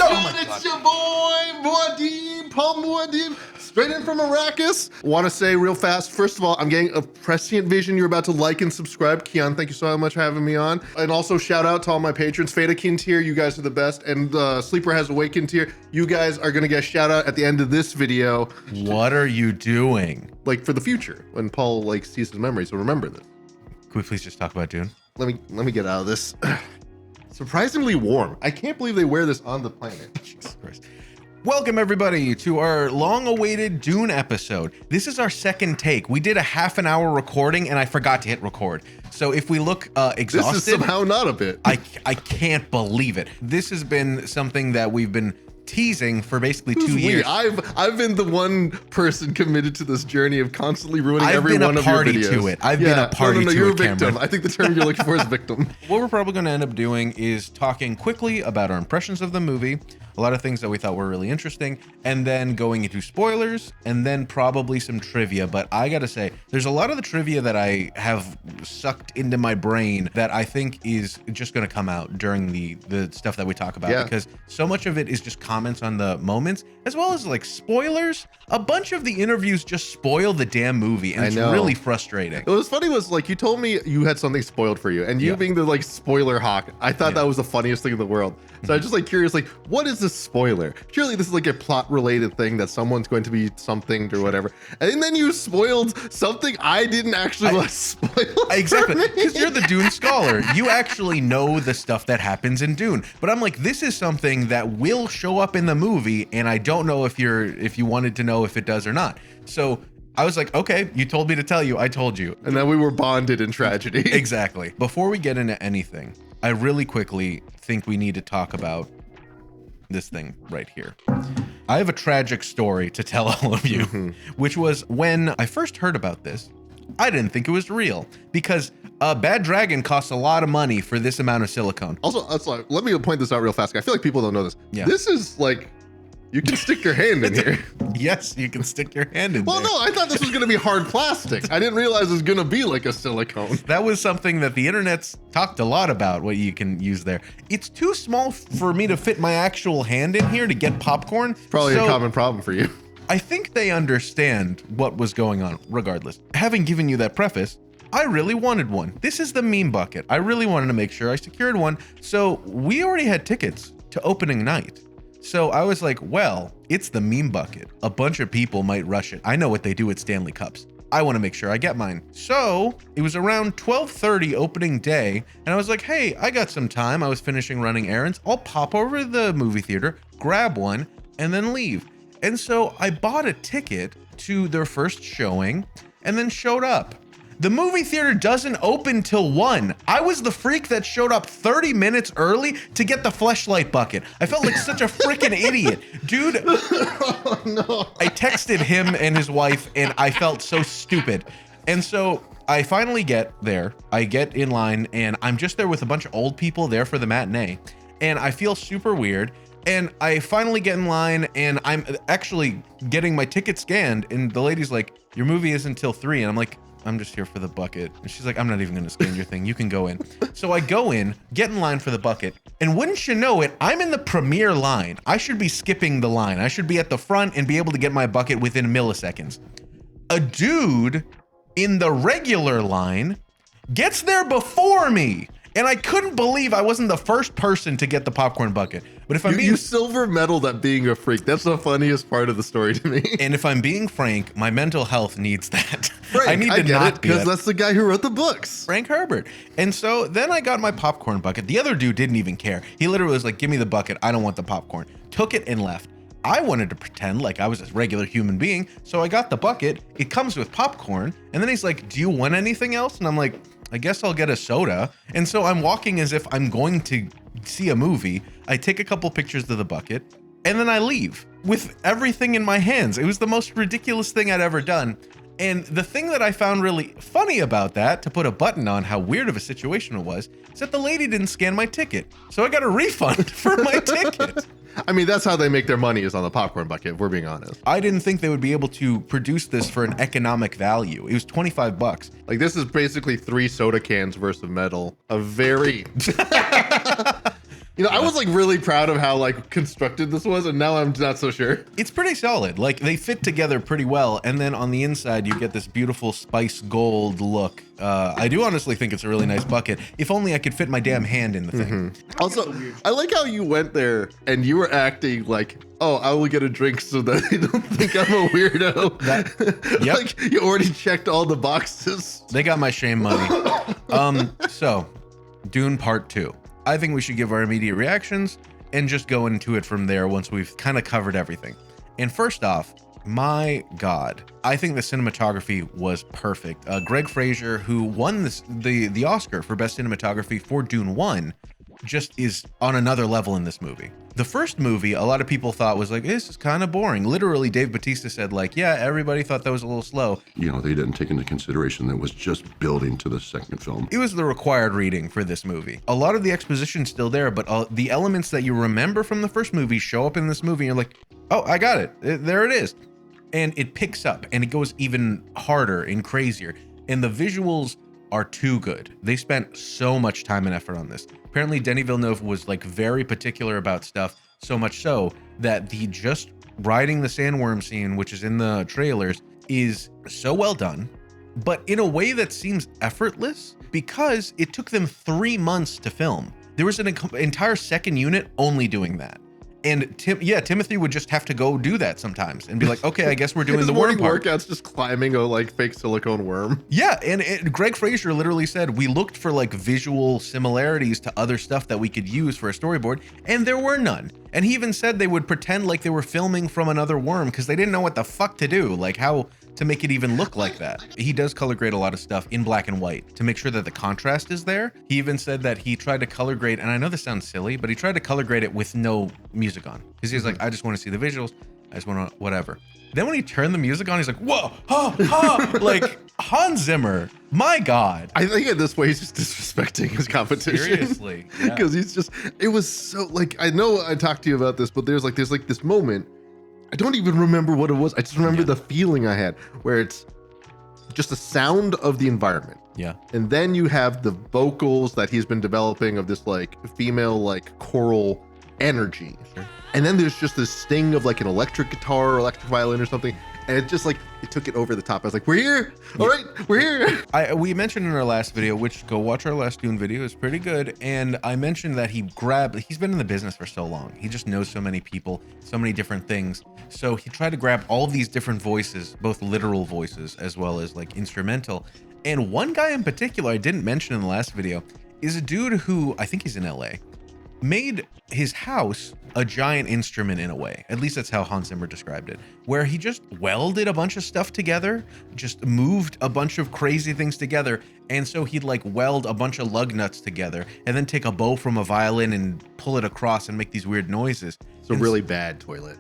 good? It's your boy, Muad'Dib, Paul Muad'Dib, straight in from Arrakis. Want to say real fast, first of all, I'm getting a prescient vision. You're about to like and subscribe. Keon, thank you so much for having me on. And also shout out to all my patrons. Feyd tier, you guys are the best. And Sleeper Has Awakened tier, you guys are going to get a shout out at the end of this video. What are you doing? Like for the future, when Paul like sees his memories. So remember this. Can we please just talk about Dune? Let me get out of this. Surprisingly warm. I can't believe they wear this on the planet. Jesus Christ. Welcome everybody to our long-awaited Dune episode. This is our second take. We did a half an hour recording and I forgot to hit record. So if we look exhausted, this is somehow not a bit. I can't believe it. This has been something that we've been teasing for basically 2 years. I've been the one person committed to this journey of constantly ruining every one of your videos. I've been a party to it. I've been a party to it, you're a victim. Cameron. I think the term you're looking for is victim. What we're probably going to end up doing is talking quickly about our impressions of the movie, a lot of things that we thought were really interesting, and then going into spoilers, and then probably some trivia. But I gotta say, there's a lot of the trivia that I have sucked into my brain that I think is just gonna come out during the stuff that we talk about, because so much of it is just comments on the moments, as well as like spoilers. A bunch of the interviews just spoil the damn movie, and it's really frustrating. What was funny was like you told me you had something spoiled for you, and you being the like spoiler hawk, I thought that was the funniest thing in the world. So I was just like curious, like what is this spoiler? Surely this is like a plot related thing that someone's going to be something or whatever. And then you spoiled something I didn't actually want to spoil. Exactly, because you're the Dune scholar. You actually know the stuff that happens in Dune. But I'm like, this is something that will show up in the movie, and I don't know if you wanted to know if it does or not. So I was like, okay, you told me to tell you, I told you. And then we were bonded in tragedy. Exactly. Before we get into anything, I really quickly think we need to talk about this thing right here. I have a tragic story to tell all of you, which was when I first heard about this, I didn't think it was real, because a bad dragon costs a lot of money for this amount of silicone. Also, let me point this out real fast. I feel like people don't know this. Yeah. This is like, you can stick your hand in here. Yes, you can stick your hand in there. Well, no, I thought this was going to be hard plastic. I didn't realize it was going to be like a silicone. That was something that the internet's talked a lot about, what you can use there. It's too small for me to fit my actual hand in here to get popcorn. Probably a common problem for you. I think they understand what was going on regardless. Having given you that preface, I really wanted one. This is the meme bucket. I really wanted to make sure I secured one. So we already had tickets to opening night. So I was like, well, it's the meme bucket. A bunch of people might rush it. I know what they do at Stanley Cups. I want to make sure I get mine. So it was around 12:30 opening day, and I was like, hey, I got some time. I was finishing running errands. I'll pop over to the movie theater, grab one, and then leave. And so I bought a ticket to their first showing and then showed up. The movie theater doesn't open till 1. I was the freak that showed up 30 minutes early to get the fleshlight bucket. I felt like such a freaking idiot. Dude, Oh, no. I texted him and his wife, and I felt so stupid. And so I finally get there. I get in line, and I'm just there with a bunch of old people there for the matinee. And I feel super weird. And I finally get in line, and I'm actually getting my ticket scanned, and the lady's like, your movie isn't till 3. And I'm like, I'm just here for the bucket. And she's like, I'm not even gonna scan your thing. You can go in. So I go in, get in line for the bucket. And wouldn't you know it, I'm in the premiere line. I should be skipping the line. I should be at the front and be able to get my bucket within milliseconds. A dude in the regular line gets there before me. And I couldn't believe I wasn't the first person to get the popcorn bucket. But if I'm being... You silver medaled at being a freak. That's the funniest part of the story to me. And if I'm being frank, my mental health needs that. Frank, I need to not be because that's the guy who wrote the books. Frank Herbert. And so then I got my popcorn bucket. The other dude didn't even care. He literally was like, give me the bucket. I don't want the popcorn. Took it and left. I wanted to pretend like I was a regular human being. So I got the bucket. It comes with popcorn. And then he's like, do you want anything else? And I'm like, I guess I'll get a soda. And so I'm walking as if I'm going to see a movie. I take a couple pictures of the bucket, and then I leave with everything in my hands. It was the most ridiculous thing I'd ever done. And the thing that I found really funny about that, to put a button on how weird of a situation it was, is that the lady didn't scan my ticket. So I got a refund for my ticket. I mean, that's how they make their money, is on the popcorn bucket, if we're being honest. I didn't think they would be able to produce this for an economic value. It was 25 bucks. Like, this is basically 3 soda cans worth of metal. A very... You know, I was like really proud of how like constructed this was, and now I'm not so sure. It's pretty solid. Like they fit together pretty well. And then on the inside, you get this beautiful spice gold look. I do honestly think it's a really nice bucket. If only I could fit my damn hand in the thing. Also, I like how you went there and you were acting like, oh, I will get a drink so that they don't think I'm a weirdo. Yep. Like you already checked all the boxes. They got my shame money. So Dune Part 2. I think we should give our immediate reactions and just go into it from there once we've kind of covered everything. And first off, my God, I think the cinematography was perfect. Greg Fraser, who won the Oscar for Best Cinematography for Dune 1, just is on another level in this movie. The first movie, a lot of people thought was like, this is kind of boring. Literally, Dave Bautista said like, yeah, everybody thought that was a little slow. You know, they didn't take into consideration that it was just building to the second film. It was the required reading for this movie. A lot of the exposition's still there, but the elements that you remember from the first movie show up in this movie. And you're like, oh, I got it. There it is. And it picks up and it goes even harder and crazier. And the visuals are too good. They spent so much time and effort on this. Apparently, Denis Villeneuve was like very particular about stuff, so much so that the just riding the sandworm scene, which is in the trailers, is so well done, but in a way that seems effortless because it took them 3 months to film. There was an entire second unit only doing that. And Timothy would just have to go do that sometimes and be like, okay, I guess we're doing the worm part. Workouts, just climbing a like fake silicone worm. Yeah, and Greg Fraser literally said, we looked for like visual similarities to other stuff that we could use for a storyboard, and there were none. And he even said they would pretend like they were filming from another worm because they didn't know what the fuck to do, like how to make it even look like that. He does color grade a lot of stuff in black and white to make sure that the contrast is there. He even said that he tried to color grade, and I know this sounds silly, but he tried to color grade it with no music on because he's like, I just want to see the visuals. I just want to whatever. Then when he turned the music on, he's like, whoa, ha, ha. Like Hans Zimmer, my God. I think at this point he's just disrespecting his competition. Seriously. Because he's just, it was so like, I know I talked to you about this, but there's like this moment. I don't even remember what it was. I just remember the feeling I had where it's just the sound of the environment. Yeah. And then you have the vocals that he's been developing of this like female like choral energy. Sure. And then there's just this sting of like an electric guitar or electric violin or something. And it just like, it took it over the top. I was like, we're here. All right, we're here. We mentioned in our last video, which go watch our last Dune video, is pretty good. And I mentioned that he's been in the business for so long. He just knows so many people, so many different things. So he tried to grab all of these different voices, both literal voices as well as like instrumental. And one guy in particular I didn't mention in the last video is a dude who, I think he's in LA, made his house a giant instrument in a way. At least that's how Hans Zimmer described it, where he just welded a bunch of stuff together, just moved a bunch of crazy things together. And so he'd like weld a bunch of lug nuts together and then take a bow from a violin and pull it across and make these weird noises. It's a really bad toilet.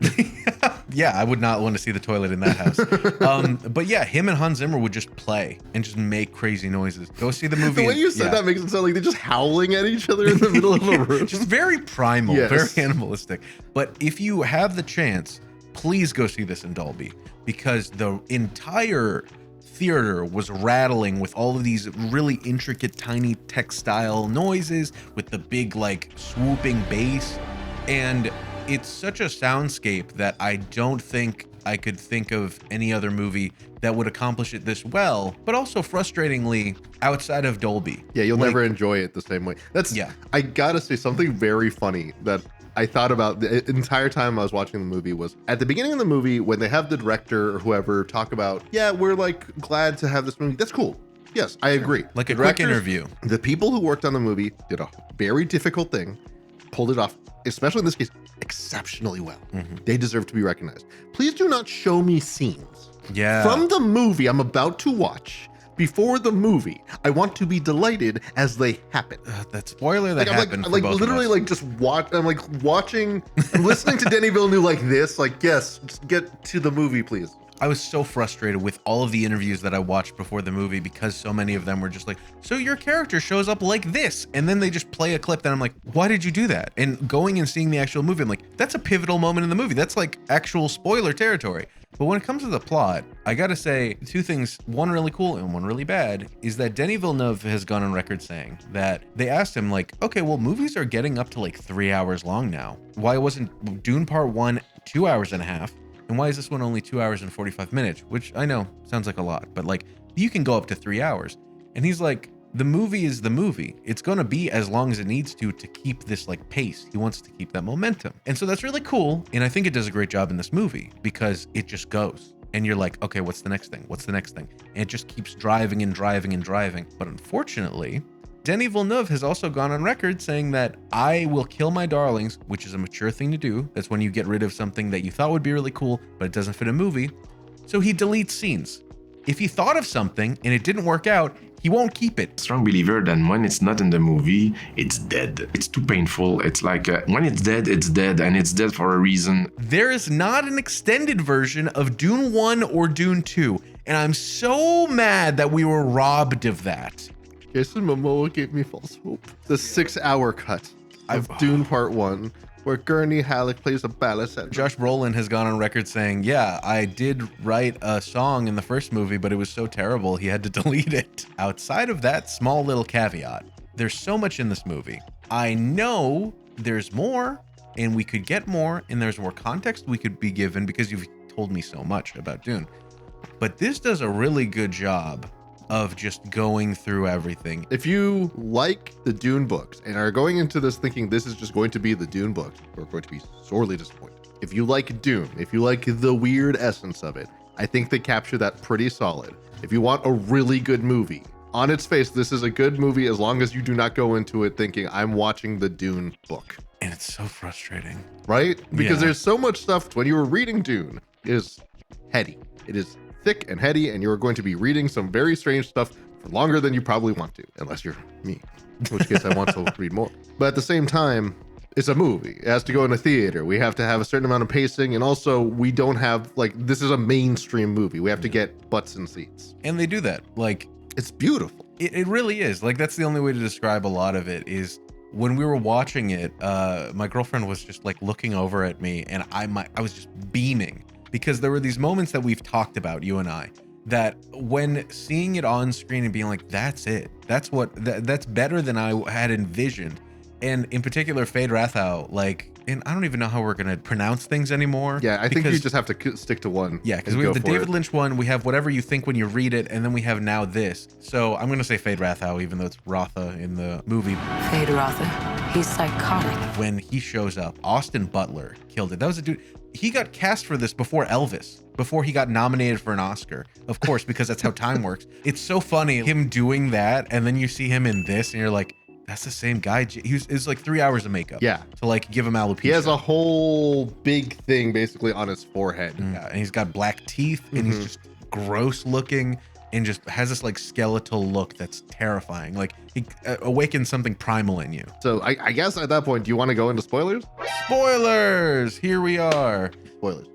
Yeah, I would not want to see the toilet in that house. But yeah, him and Hans Zimmer would just play and just make crazy noises. Go see the movie. The way you said that makes it sound like they're just howling at each other in the middle of a room. Just very primal, very animalistic. But if you have the chance, please go see this in Dolby, because the entire theater was rattling with all of these really intricate, tiny textile noises with the big, like, swooping bass. And it's such a soundscape that I don't think I could think of any other movie that would accomplish it this well, but also frustratingly outside of Dolby. Yeah, you'll never enjoy it the same way. I gotta say something very funny that I thought about the entire time I was watching the movie was at the beginning of the movie when they have the director or whoever talk about, yeah, we're like glad to have this movie. That's cool. Yes, I agree. Like a quick interview. The people who worked on the movie did a very difficult thing, pulled it off, especially in this case, exceptionally well. They deserve to be recognized. Please do not show me scenes from the movie I'm about to watch before the movie. I want to be delighted as they happen. That spoiler that happened. I'm like literally like just watch. I'm like watching, I'm listening to Denis Villeneuve like this. Like, yes, just get to the movie, please. I was so frustrated with all of the interviews that I watched before the movie because so many of them were just like, so your character shows up like this. And then they just play a clip that I'm like, why did you do that? And going and seeing the actual movie, I'm like, that's a pivotal moment in the movie. That's like actual spoiler territory. But when it comes to the plot, I gotta say two things, one really cool and one really bad, is that Denis Villeneuve has gone on record saying that they asked him like, okay, well, movies are getting up to like 3 hours long now. Why wasn't Dune Part 1 2 hours and a half? And why is this one only 2 hours and 45 minutes? Which I know sounds like a lot, but like you can go up to 3 hours. And he's like, the movie is the movie. It's going to be as long as it needs to keep this like pace. He wants to keep that momentum. And so that's really cool. And I think it does a great job in this movie because it just goes. And you're like, okay, what's the next thing? What's the next thing? And it just keeps driving and driving and driving. But unfortunately, Denis Villeneuve has also gone on record saying that I will kill my darlings, which is a mature thing to do. That's when you get rid of something that you thought would be really cool, but it doesn't fit a movie. So he deletes scenes. If he thought of something and it didn't work out, he won't keep it. Strong believer that when it's not in the movie, it's dead. It's too painful. It's like when it's dead, and it's dead for a reason. There is not an extended version of Dune 1 or Dune 2, and I'm so mad that we were robbed of that. Jason Momoa gave me false hope. The 6-hour cut of Dune Part 1, where Gurney Halleck plays a ballast. Josh Brolin has gone on record saying, yeah, I did write a song in the first movie, but it was so terrible he had to delete it. Outside of that small little caveat, there's so much in this movie. I know there's more, and we could get more, and there's more context we could be given because you've told me so much about Dune. But this does a really good job of just going through everything. If you like the Dune books and are going into this thinking this is just going to be the Dune books, you're going to be sorely disappointed. If you like Dune, if you like the weird essence of it, I think they capture that pretty solid. If you want a really good movie, on its face, this is a good movie as long as you do not go into it thinking I'm watching the Dune book. And it's so frustrating. Right? Because Yeah. there's so much stuff when you were reading Dune, it is heady. It is thick and heady, and you're going to be reading some very strange stuff for longer than you probably want to, unless you're me, in which case I want to read more. But at the same time, it's a movie. It has to go in a theater. We have to have a certain amount of pacing, and also we don't have, like, this is a mainstream movie. We have to get butts in seats. And they do that. Like, It's beautiful. it really is. Like, that's the only way to describe a lot of it is when we were watching it, my girlfriend was just like looking over at me, and I was just beaming. Because there were these moments that we've talked about, you and I, that when seeing it on screen and being like, that's it. That's better than I had envisioned. And in particular, Feyd Rathau, like, and I don't even know how we're going to pronounce things anymore. Yeah, I think you just have to stick to one. Yeah, because we have the David Lynch one, we have whatever you think when you read it, and then we have now this. So I'm going to say Feyd Rathau, even though it's Ratha in the movie. Feyd Rathau, he's psychotic. When he shows up, Austin Butler killed it. That was a dude. He got cast for this before Elvis, before he got nominated for an Oscar, of course, because that's how time works. It's so funny him doing that, and then you see him in this, and you're like, that's the same guy. It's like 3 hours of makeup. Yeah. To like give him alopecia. He has a whole big thing basically on his forehead. Yeah, and he's got black teeth, and he's just gross looking, and just has this like skeletal look that's terrifying. Like he awakens something primal in you. So I guess at that point, do you want to go into spoilers? Spoilers! Here we are. Spoilers.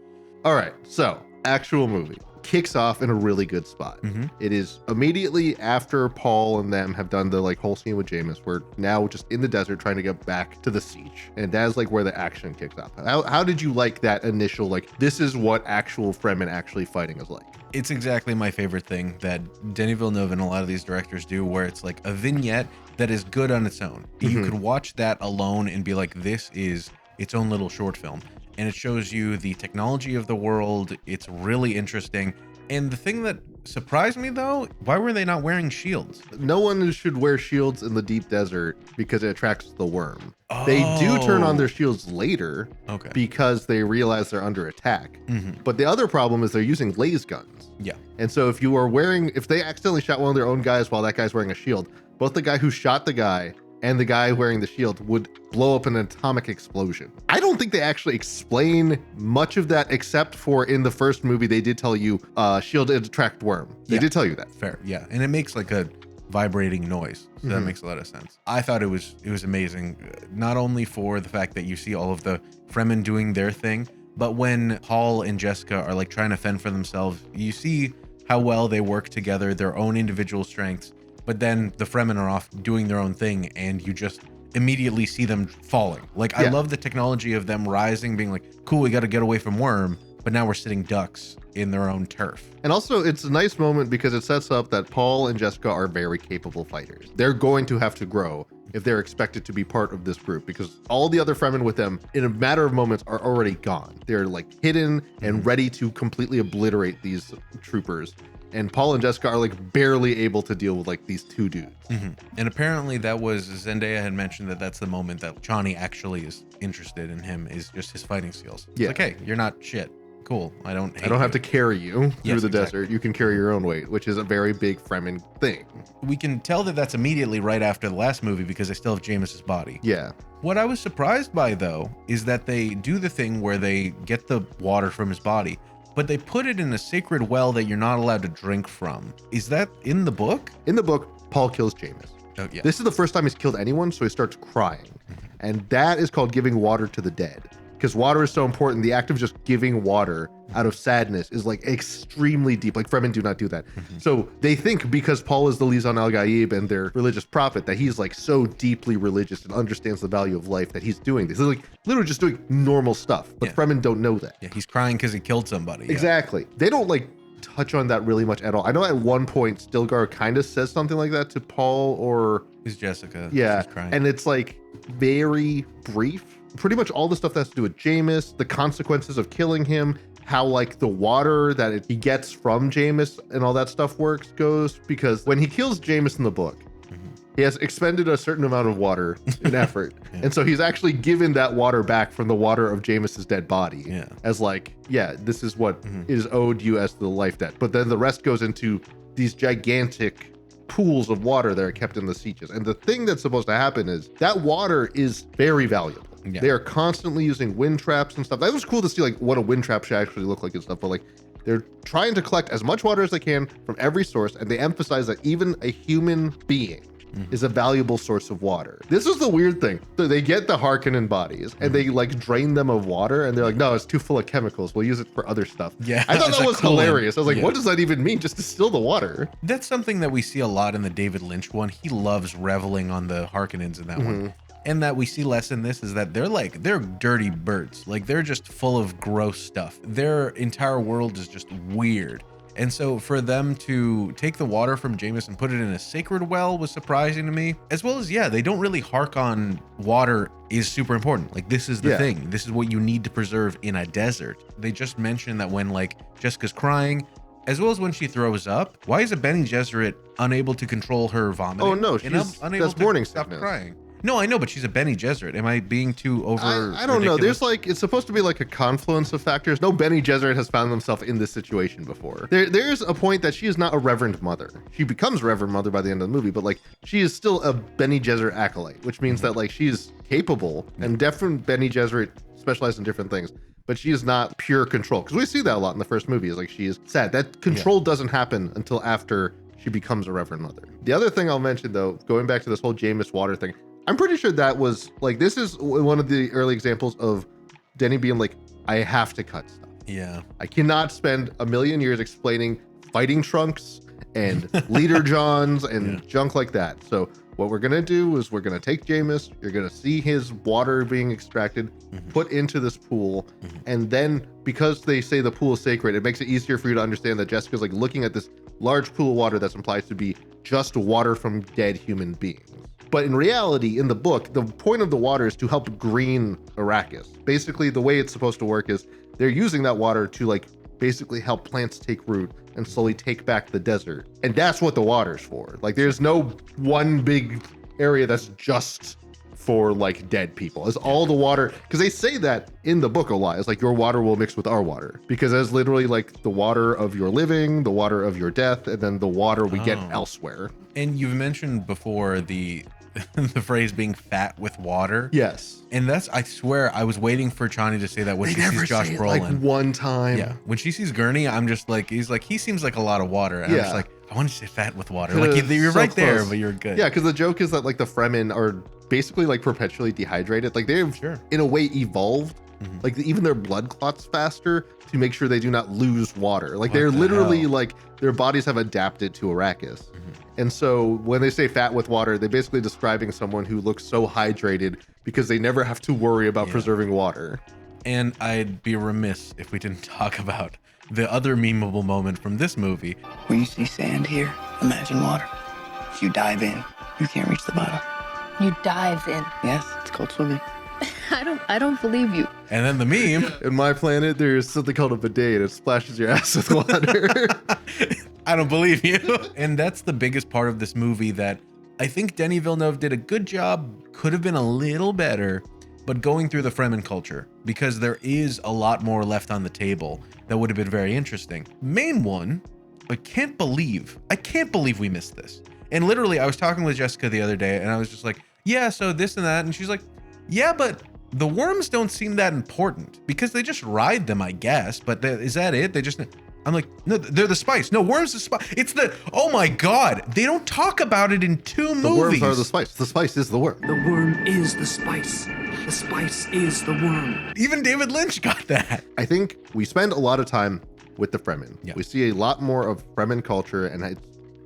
All right, so actual movie kicks off in a really good spot. It is immediately after Paul and them have done the like whole scene with Jameis. We're now just in the desert trying to get back to the siege, and that's like where the action kicks off. How did you like that initial, like, this is what actual Fremen actually fighting is like? It's exactly my favorite thing that Denis Villeneuve and a lot of these directors do, where it's like a vignette that is good on its own. You could watch that alone and be like, this is its own little short film. And it shows you the technology of the world. It's really interesting. And the thing that surprised me, though, why were they not wearing shields? No one should wear shields in the deep desert because it attracts the worm. They do turn on their shields later because they realize they're under attack. But the other problem is they're using laser guns. Yeah. And so if they accidentally shot one of their own guys while that guy's wearing a shield, both the guy who shot the guy and the guy wearing the shield would blow up in an atomic explosion. I don't think they actually explain much of that, except for in the first movie, they did tell you shield attract worm. They did tell you that. Fair, yeah. And it makes like a vibrating noise. So that makes a lot of sense. I thought it was amazing, not only for the fact that you see all of the Fremen doing their thing, But when Paul and Jessica are like trying to fend for themselves, you see how well they work together, their own individual strengths. But then the Fremen are off doing their own thing, and you just immediately see them falling. Like, I love the technology of them rising, being like, cool, we got to get away from Worm, but now we're sitting ducks in their own turf. And also, it's a nice moment because it sets up that Paul and Jessica are very capable fighters. They're going to have to grow if they're expected to be part of this group, because all the other Fremen with them, in a matter of moments, are already gone. They're like hidden and ready to completely obliterate these troopers. And Paul and Jessica are like barely able to deal with like these two dudes. And apparently that was, Zendaya had mentioned that that's the moment that Chani actually is interested in him, is just his fighting skills. It's like, hey, you're not shit. Cool. I don't have to carry you through the desert. You can carry your own weight, which is a very big Fremen thing. We can tell that that's immediately right after the last movie because they still have Jameis's body. Yeah. What I was surprised by, though, is that they do the thing where they get the water from his body, but they put it in a sacred well that you're not allowed to drink from. Is that in the book? In the book, Paul kills Jameis. Oh, yeah. This is the first time he's killed anyone, so he starts crying. And that is called giving water to the dead. Because water is so important, the act of just giving water out of sadness is like extremely deep. Like, Fremen do not do that. So they think because Paul is the Lizan al-Gaib and their religious prophet, that he's like so deeply religious and understands the value of life that he's doing this. He's like literally just doing normal stuff. But Fremen don't know that. Yeah, he's crying because he killed somebody. Exactly. They don't like touch on that really much at all. I know at one point Stilgar kind of says something like that to Paul or... Is Jessica. Yeah. She's crying. And it's like very brief. Pretty much all the stuff that has to do with Jameis, the consequences of killing him, how like the water that he gets from Jameis and all that stuff goes, because when he kills Jameis in the book, he has expended a certain amount of water in effort. And so he's actually given that water back from the water of Jameis's dead body as like, this is what is owed you as the life debt. But then the rest goes into these gigantic pools of water that are kept in the sieges. And the thing that's supposed to happen is that water is very valuable. They are constantly using wind traps and stuff. That was cool to see like what a wind trap should actually look like and stuff. But like they're trying to collect as much water as they can from every source. And they emphasize that even a human being is a valuable source of water. This is the weird thing. So they get the Harkonnen bodies and they like drain them of water and they're like, no, it's too full of chemicals. We'll use it for other stuff. Yeah. I thought that was hilarious. I was like, Yeah. what does that even mean? Just distill the water. That's something that we see a lot in the David Lynch one. He loves reveling on the Harkonnens in that one. And that we see less in this is that they're dirty birds. Like they're just full of gross stuff. Their entire world is just weird. And so for them to take the water from Jameis and put it in a sacred well was surprising to me. As well as, they don't really hark on water is super important. Like this is the thing. This is what you need to preserve in a desert. They just mentioned that when like Jessica's crying, as well as when she throws up, why is a Bene Gesserit unable to control her vomiting? Oh no, unable that's morning to stop sickness. crying. No, I know, but she's a Bene Gesserit. Am I being too over? I don't know. There's like, it's supposed to be like a confluence of factors. No Bene Gesserit has found themselves in this situation before. There's a point that she is not a Reverend Mother. She becomes Reverend Mother by the end of the movie, but like she is still a Bene Gesserit acolyte, which means that like she's capable and different Bene Gesserit specialize in different things. But she is not pure control. Because we see that a lot in the first movie is like she is sad. That control doesn't happen until after she becomes a Reverend Mother. The other thing I'll mention though, going back to this whole Jameis water thing, I'm pretty sure that was like, this is one of the early examples of Denny being like, I have to cut stuff. Yeah. I cannot spend a million years explaining fighting trunks and leader johns and junk like that. So what we're going to do is we're going to take Jameis, you're going to see his water being extracted, put into this pool. And then because they say the pool is sacred, it makes it easier for you to understand that Jessica's like looking at this large pool of water that's implied to be just water from dead human beings. But in reality, in the book, the point of the water is to help green Arrakis. Basically, the way it's supposed to work is they're using that water to like basically help plants take root and slowly take back the desert. And that's what the water's for. Like there's no one big area that's just for like dead people. It's all the water, because they say that in the book a lot. It's like your water will mix with our water, because it's literally like the water of your living, the water of your death, and then the water we get elsewhere. And you've mentioned before the the phrase being fat with water. Yes. And that's, I swear, I was waiting for Chani to say that when They she never sees Josh say it, Brolin. like one time. Yeah. When she sees Gurney, I'm just like, he seems like a lot of water. And I'm just like, I want to say fat with water. Like you're So right there, close. but you're good. Yeah, because the joke is that like the Fremen are basically like perpetually dehydrated. Like they've in a way evolved Like even their blood clots faster to make sure they do not lose water. Like they're literally like their bodies have adapted to Arrakis. And so when they say fat with water, they're basically describing someone who looks so hydrated because they never have to worry about preserving water. And I'd be remiss if we didn't talk about the other memeable moment from this movie. When you see sand here, imagine water. If you dive in, you can't reach the bottom. You dive in. Yes, it's called swimming. I don't believe you. And then the meme. In my planet, there's something called a bidet and it splashes your ass with water. I don't believe you. And that's the biggest part of this movie that I think Denis Villeneuve did a good job, could have been a little better, but going through the Fremen culture, because there is a lot more left on the table that would have been very interesting. Main one, I can't believe we missed this. And literally, I was talking with Jessica the other day and I was just like, yeah, so this and that. And she's like, yeah, but the worms don't seem that important because they just ride them, I guess. But is that it? They just... I'm like, no, they're the spice. No, worms is spice. It's the... Oh my God. They don't talk about it in 2 movies. The worms are the spice. The spice is the worm. The worm is the spice. The spice is the worm. Even David Lynch got that. I think we spend a lot of time with the Fremen. Yeah. We see a lot more of Fremen culture and its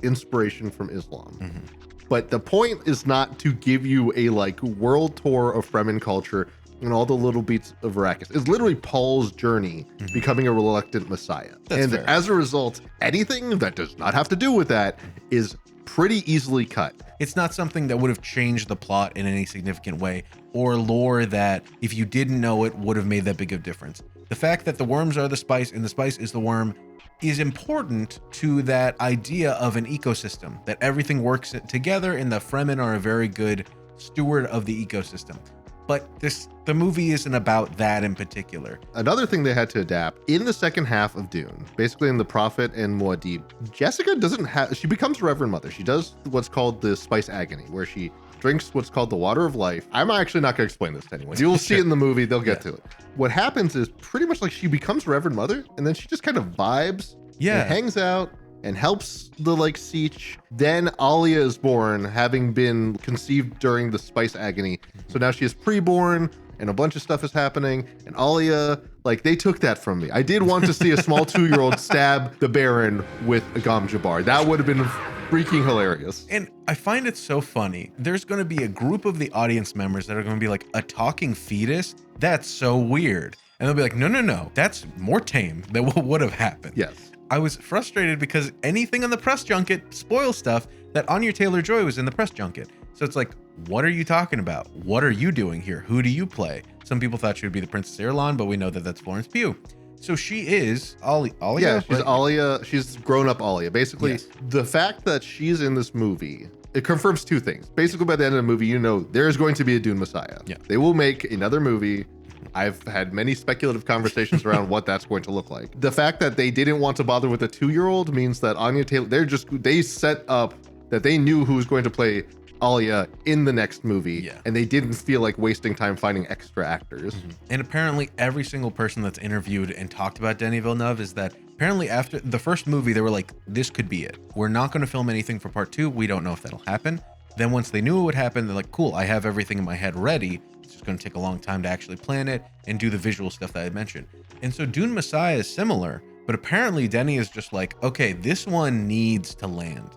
inspiration from Islam. But the point is not to give you a like world tour of Fremen culture and all the little beats of Arrakis. It's literally Paul's journey becoming a reluctant messiah. That's fair. As a result, anything that does not have to do with that is pretty easily cut. It's not something that would have changed the plot in any significant way or lore that if you didn't know it would have made that big of a difference. The fact that the worms are the spice and the spice is the worm is important to that idea of an ecosystem, that everything works together and the Fremen are a very good steward of the ecosystem. But the movie isn't about that in particular. Another thing they had to adapt in the second half of Dune, basically in The Prophet and Muad'Dib, Jessica she becomes Reverend Mother. She does what's called the spice agony, where she drinks what's called the water of life. I'm actually not going to explain this to anyone. You'll see it in the movie. They'll get to it. What happens is pretty much like she becomes Reverend Mother, and then she just kind of vibes and hangs out and helps the like siege. Then Alia is born, having been conceived during the spice agony. So now she is preborn and a bunch of stuff is happening. And Alia, like they took that from me. I did want to see a small 2-year-old stab the Baron with a Gom Jabbar. That would have been freaking hilarious. And I find it so funny. There's going to be a group of the audience members that are going to be like, a talking fetus? That's so weird. And they'll be like, no, that's more tame than what would have happened. Yes. I was frustrated because anything on the press junket spoils stuff that Anya Taylor-Joy was in the press junket. So it's like, what are you talking about? What are you doing here? Who do you play? Some people thought she would be the Princess Irulan, but we know that that's Florence Pugh. So she is Alia. Yeah, she's right? Alia. She's grown up Alia. Basically, Yes. the fact that she's in this movie, it confirms 2 things. Basically, by the end of the movie, you know there is going to be a Dune Messiah. Yeah. They will make another movie. I've had many speculative conversations around what that's going to look like. The fact that they didn't want to bother with a 2-year-old means that Anya Taylor, they set up that they knew who was going to play Alia in the next movie. Yeah. And they didn't feel like wasting time finding extra actors. And apparently every single person that's interviewed and talked about Denis Villeneuve is that apparently after the first movie, they were like, this could be it. We're not going to film anything for part 2. We don't know if that'll happen. Then once they knew it would happen, they're like, cool, I have everything in my head ready. It's just going to take a long time to actually plan it and do the visual stuff that I mentioned. And so Dune Messiah is similar, but apparently Denis is just like, okay, this one needs to land.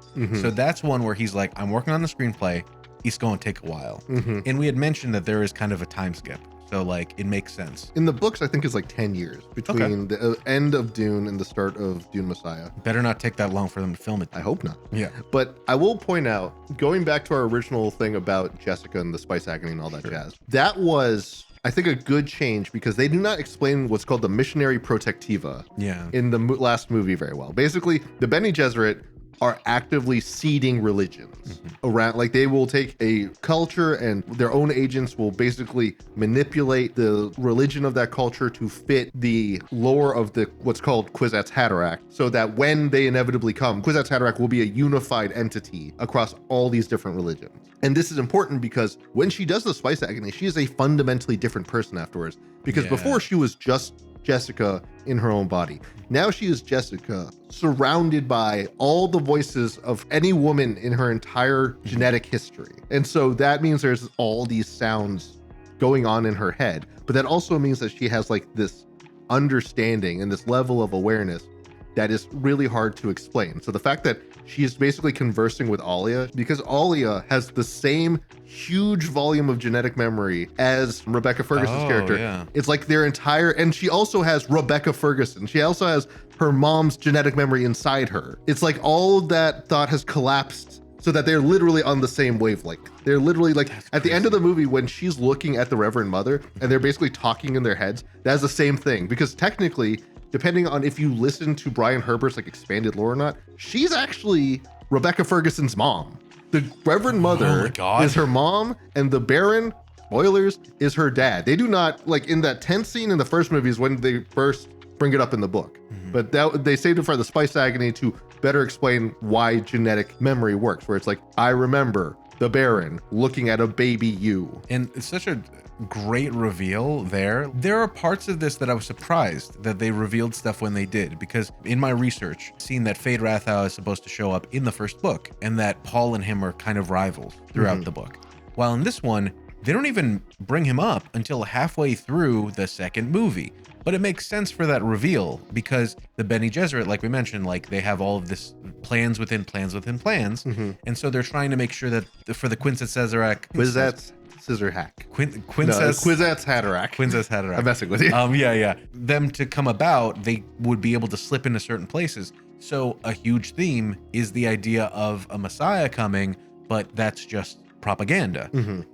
So that's one where he's like, I'm working on the screenplay. It's going to take a while. And we had mentioned that there is kind of a time skip. So like, it makes sense. In the books, I think it's like 10 years between the end of Dune and the start of Dune Messiah. Better not take that long for them to film it. I hope not. Yeah. But I will point out, going back to our original thing about Jessica and the spice agony and all that jazz, that was, I think, a good change because they do not explain what's called the missionary protectiva in the last movie very well. Basically, the Bene Gesserit are actively seeding religions around, like they will take a culture and their own agents will basically manipulate the religion of that culture to fit the lore of the what's called Kwisatz Haderach, so that when they inevitably come, Kwisatz Haderach will be a unified entity across all these different religions. And this is important because when she does the spice agony, she is a fundamentally different person afterwards, because before she was just Jessica in her own body. Now she is Jessica, surrounded by all the voices of any woman in her entire genetic history. And so that means there's all these sounds going on in her head. But that also means that she has like this understanding and this level of awareness that is really hard to explain. So the fact that she is basically conversing with Alia, because Alia has the same huge volume of genetic memory as Rebecca Ferguson's character. Yeah. It's like their entire, and she also has Rebecca Ferguson. She also has her mom's genetic memory inside her. It's like all of that thought has collapsed so that they're literally on the same wavelength. They're literally like, at the end of the movie, when she's looking at the Reverend Mother and they're basically talking in their heads, that's the same thing. Because technically, depending on if you listen to Brian Herbert's like expanded lore or not, she's actually Rebecca Ferguson's mom. The Reverend Mother is her mom, and the Baron, spoilers, is her dad. They do not, like in that tense scene in the first movie is when they first bring it up in the book. But that, they saved it for the Spice Agony to better explain why genetic memory works, where it's like, I remember the Baron looking at a baby you. And it's such a great reveal there. There are parts of this that I was surprised that they revealed stuff when they did, because in my research, seen that Feyd Rathau is supposed to show up in the first book and that Paul and him are kind of rivals throughout the book. While in this one, they don't even bring him up until halfway through the second movie. But it makes sense for that reveal because the Bene Gesserit, like we mentioned, like they have all of this plans within plans within plans. And so they're trying to make sure that for the Quinset Sazerac. Kwisatz Scissor Hack. Kwisatz Haderach. Kwisatz Haderach. I'm messing with you. Yeah. Them to come about, they would be able to slip into certain places. So a huge theme is the idea of a Messiah coming, but that's just propaganda.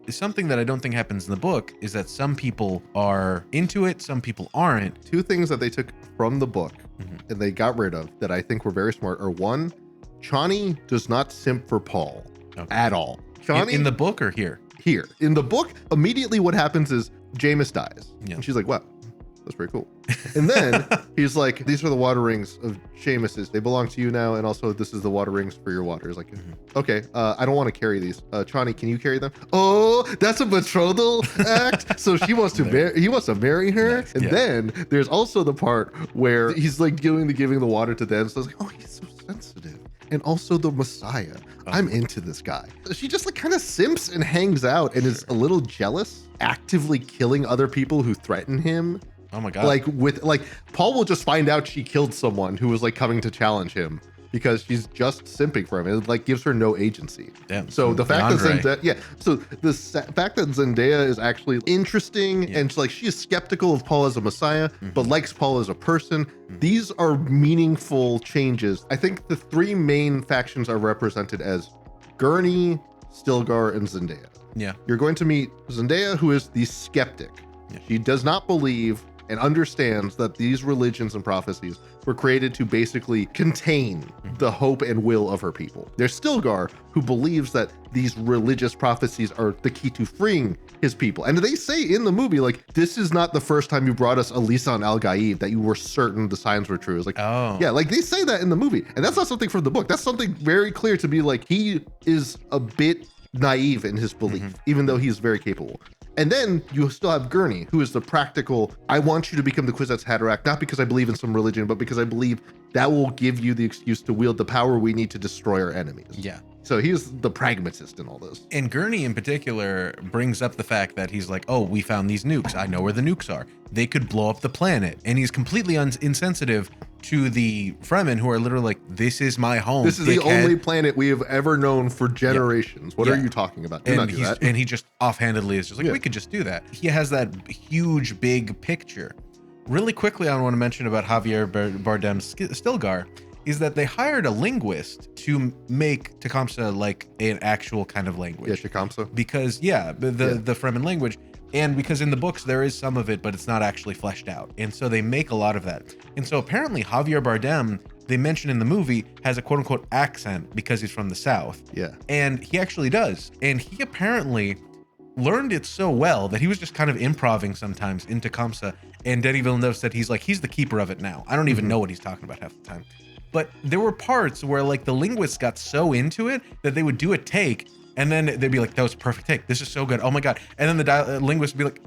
Something that I don't think happens in the book is that some people are into it, some people aren't. Two things that they took from the book and they got rid of that I think were very smart are, one, Chani does not simp for Paul at all. Chani, In the book or here? Here. In the book, immediately what happens is Jameis dies. Yeah. And she's like, wow, that's pretty cool. And then he's like, these are the water rings of Jameis's. They belong to you now. And also this is the water rings for your water. He's like, okay, I don't want to carry these. Chani, can you carry them? Oh, that's a betrothal act. So she wants to he wants to marry her. Nice. And then there's also the part where he's like giving the water to them. So I was like, oh, he's so sensitive. And also the Messiah. I'm into this guy. She just like kind of simps and hangs out and is a little jealous, actively killing other people who threaten him. Oh my God. Like Paul will just find out she killed someone who was like coming to challenge him because she's just simping for him. It like gives her no agency. Damn, so the fact Andre. that fact that Zendaya is actually interesting and like she is skeptical of Paul as a Messiah, but likes Paul as a person. These are meaningful changes. I think the three main factions are represented as Gurney, Stilgar, and Zendaya. Yeah. You're going to meet Zendaya, who is the skeptic. Yeah. She does not believe and understands that these religions and prophecies were created to basically contain the hope and will of her people. There's Stilgar, who believes that these religious prophecies are the key to freeing his people. And they say in the movie, like, this is not the first time you brought us Alisan al-Gaib, that you were certain the signs were true. It's like, yeah, like they say that in the movie. And that's not something from the book. That's something very clear to be like, he is a bit naive in his belief, even though he's very capable. And then you still have Gurney, who is the practical, I want you to become the Kwisatz Haderach, not because I believe in some religion, but because I believe that will give you the excuse to wield the power we need to destroy our enemies. Yeah. So he's the pragmatist in all this. And Gurney in particular brings up the fact that he's like, oh, we found these nukes. I know where the nukes are. They could blow up the planet. And he's completely insensitive to the Fremen, who are literally like, this is my home. This is the only planet we have ever known for generations. What Yeah. are you talking about? Do not do that. And he just offhandedly is just like, we could just do that. He has that huge, big picture. Really quickly, I want to mention about Javier Bardem's Stilgar is that they hired a linguist to make Chakobsa like an actual kind of language. Yeah, Chakobsa. Because, the Fremen language. And because in the books, there is some of it, but it's not actually fleshed out. And so they make a lot of that. And so apparently Javier Bardem, they mention in the movie, has a quote unquote accent because he's from the South. Yeah. And he actually does. And he apparently learned it so well that he was just kind of improvising sometimes in Tecumseh. And Denis Villeneuve said he's the keeper of it now. I don't even know what he's talking about half the time. But there were parts where like the linguists got so into it that they would do a take and then they'd be like, that was a perfect take. This is so good. Oh my God. And then the linguist would be like,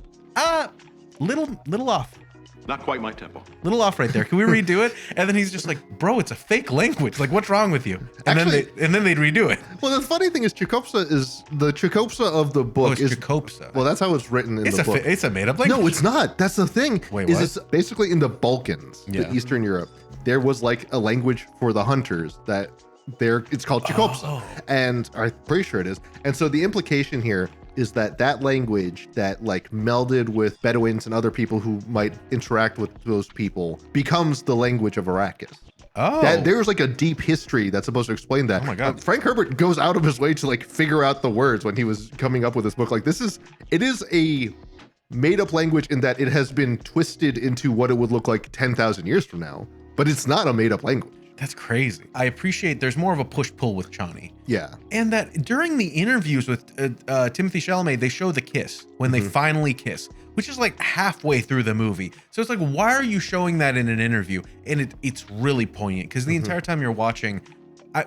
little off. Not quite my tempo. Little off right there. Can we redo it? And then he's just like, bro, it's a fake language. Like, what's wrong with you? And Actually, then they'd redo it. Well, the funny thing is Chakobsa is the Chakobsa of the book. Oh, it's Chakobsa. Well, that's how it's written in the book. It's a made up language. No, it's not. That's the thing. Wait, is what? It's basically in the Balkans, the Eastern Europe. There was like a language for the hunters that it's called Chakobsa. And I'm pretty sure it is. And so the implication here is that language that like melded with Bedouins and other people who might interact with those people becomes the language of Arrakis. Oh. There's like a deep history that's supposed to explain that. Oh my God. Frank Herbert goes out of his way to like figure out the words when he was coming up with this book. Like it is a made up language in that it has been twisted into what it would look like 10,000 years from now, but it's not a made up language. That's crazy. I appreciate there's more of a push-pull with Chani. Yeah. And that during the interviews with Timothée Chalamet, they show the kiss when they finally kiss, which is like halfway through the movie. So it's like, why are you showing that in an interview? And it's really poignant because the entire time you're watching,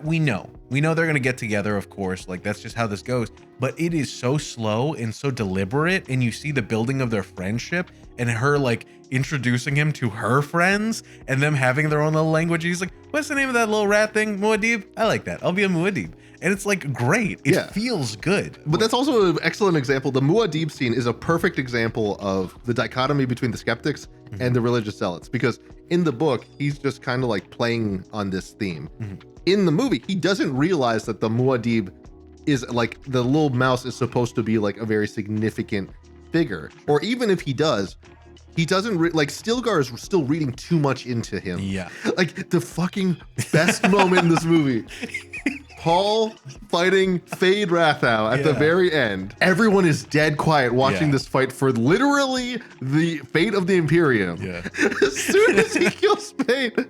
we know they're going to get together, of course, like that's just how this goes, but it is so slow and so deliberate, and you see the building of their friendship and her like introducing him to her friends and them having their own little language. He's like, what's the name of that little rat thing? Muad'Dib? I like that. I'll be a Muad'Dib. And it's like great. It feels good. But that's also an excellent example. The Muad'Dib scene is a perfect example of the dichotomy between the skeptics and the religious zealots, because in the book, he's just kind of like playing on this theme. In the movie, he doesn't realize that the Muad'Dib is like the little mouse is supposed to be like a very significant figure. Or even if he does, he doesn't like Stilgar is still reading too much into him. Yeah. Like the fucking best moment in this movie. Paul fighting Feyd Rathau at the very end. Everyone is dead quiet watching this fight for literally the fate of the Imperium. Yeah. As soon as he kills Feyd,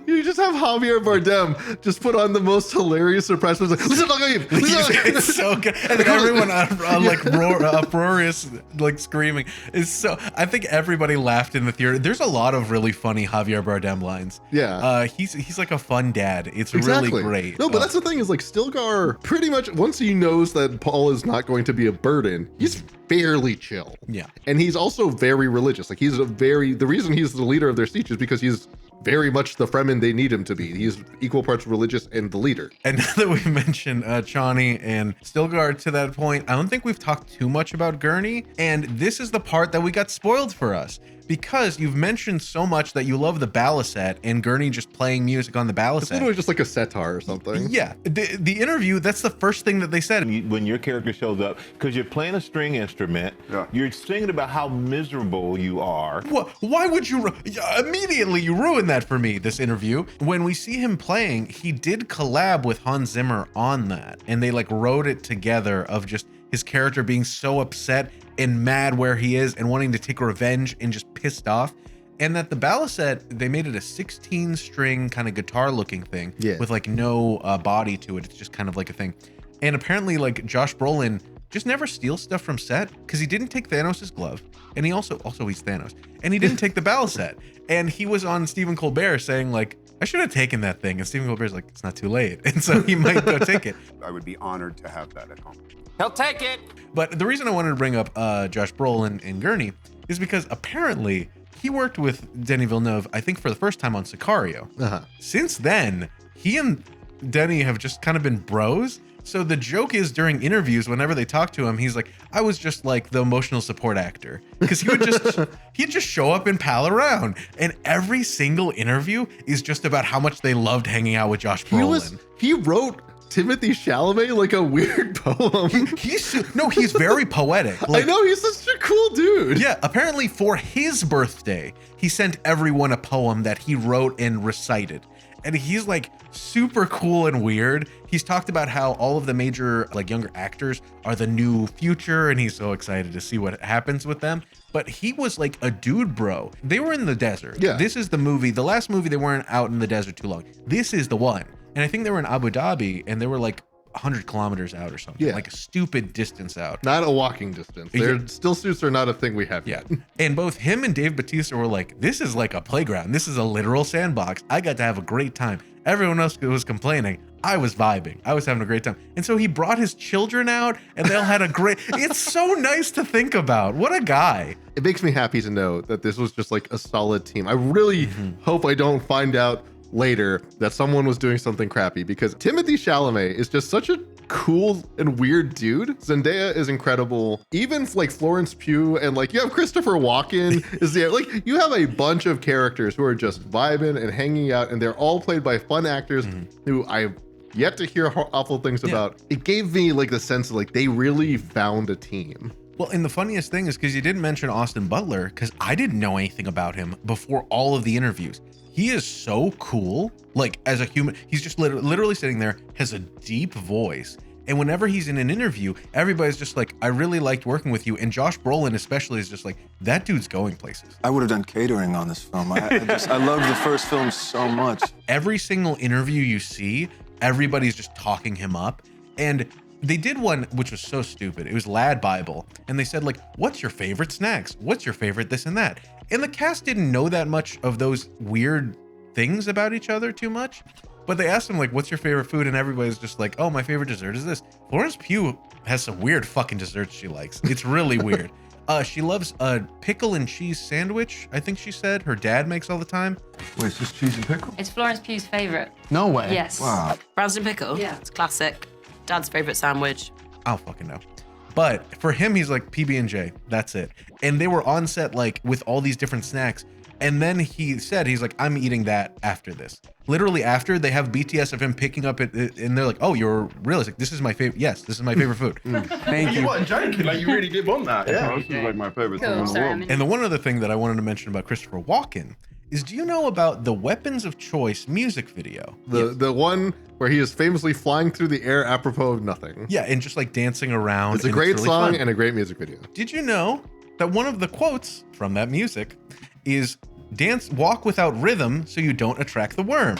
you just have Javier Bardem just put on the most hilarious surprise. Like, it's so good. And then everyone like uproarious, like screaming. It's so. I think everybody laughed in the theater. There's a lot of really funny Javier Bardem lines. Yeah. He's like a fun dad. It's really great. No, but that's the thing is like Stilgar pretty much once he knows that Paul is not going to be a burden, he's fairly chill. Yeah. And he's also very religious. Like the reason he's the leader of their siege is because he's very much the Fremen they need him to be. He's equal parts religious and the leader. And now that we've mentioned Chani and Stilgar to that point, I don't think we've talked too much about Gurney. And this is the part that we got spoiled for us, because you've mentioned so much that you love the balisette and Gurney just playing music on the balisette. It's literally just like a setar or something. Yeah. The interview, that's the first thing that they said. When your character shows up, because you're playing a string instrument, you're singing about how miserable you are. Why would you immediately you ruined that for me, this interview. When we see him playing, he did collab with Hans Zimmer on that, and they like wrote it together of just his character being so upset and mad where he is and wanting to take revenge and just pissed off. And that the balisette, they made it a 16 string kind of guitar looking thing with like no body to it. It's just kind of like a thing. And apparently like Josh Brolin just never steals stuff from set because he didn't take Thanos' glove. And he also he's Thanos. And he didn't take the balisette. And he was on Stephen Colbert saying like, I should have taken that thing. And Stephen Colbert's like, it's not too late. And so he might go take it. I would be honored to have that at home. He'll take it. But the reason I wanted to bring up Josh Brolin and Gurney is because apparently he worked with Denis Villeneuve, I think for the first time on Sicario. Since then, he and Denis have just kind of been bros. So the joke is during interviews, whenever they talk to him, he's like, I was just like the emotional support actor. Because he'd just show up and pal around. And every single interview is just about how much they loved hanging out with Josh Brolin. He wrote Timothée Chalamet like a weird poem. He's very poetic. Like, I know, he's such a cool dude. Yeah, apparently for his birthday, he sent everyone a poem that he wrote and recited. And he's like super cool and weird. He's talked about how all of the major like younger actors are the new future, and he's so excited to see what happens with them. But he was like a dude bro. They were in the desert. Yeah. This is the movie. The last movie, they weren't out in the desert too long. This is the one. And I think they were in Abu Dhabi, and they were like 100 kilometers out or something. Yeah. Like a stupid distance out. Not a walking distance. Still suits are not a thing we have yet. And both him and Dave Bautista were like, this is like a playground. This is a literal sandbox. I got to have a great time. Everyone else was complaining. I was vibing. I was having a great time. And so he brought his children out and they all had a great, it's so nice to think about. What a guy. It makes me happy to know that this was just like a solid team. I really hope I don't find out later that someone was doing something crappy, because Timothée Chalamet is just such a cool and weird dude. Zendaya is incredible. Even like Florence Pugh, and like you have Christopher Walkin is there. Like you have a bunch of characters who are just vibing and hanging out, and they're all played by fun actors who I've yet to hear awful things about. It gave me like the sense of like they really found a team. Well, and the funniest thing is because you didn't mention Austin Butler, because I didn't know anything about him before all of the interviews. He is so cool. Like as a human, he's just literally sitting there, has a deep voice. And whenever he's in an interview, everybody's just like, I really liked working with you. And Josh Brolin especially is just like, that dude's going places. I would have done catering on this film. I loved the first film so much. Every single interview you see, everybody's just talking him up. And they did one which was so stupid. It was Lad Bible. And they said like, what's your favorite snacks? What's your favorite this and that? And the cast didn't know that much of those weird things about each other too much. But they asked him like, what's your favorite food? And everybody's just like, oh, my favorite dessert is this. Florence Pugh has some weird fucking desserts she likes. It's really weird. She loves a pickle and cheese sandwich, I think she said. Her dad makes all the time. Wait, is this cheese and pickle? It's Florence Pugh's favorite. No way. Yes. Wow. Branston pickle? Yeah. It's classic. Dad's favorite sandwich. I don't fucking know. But for him, he's like PB&J. That's it. And they were on set like with all these different snacks. And then he said, he's like, I'm eating that after this. Literally after, they have BTS of him picking up it, and they're like, oh, you're realistic. This is my favorite. Yes, this is my favorite food. Thank you. You weren't joking, like you really did want that. Yeah, this is like my favorite thing in the world. And the one other thing that I wanted to mention about Christopher Walken is, do you know about the Weapons of Choice music video? The one where he is famously flying through the air apropos of nothing. Yeah, and just like dancing around. It's a great song and a great music video. Did you know that one of the quotes from that music is walk without rhythm so you don't attract the worm?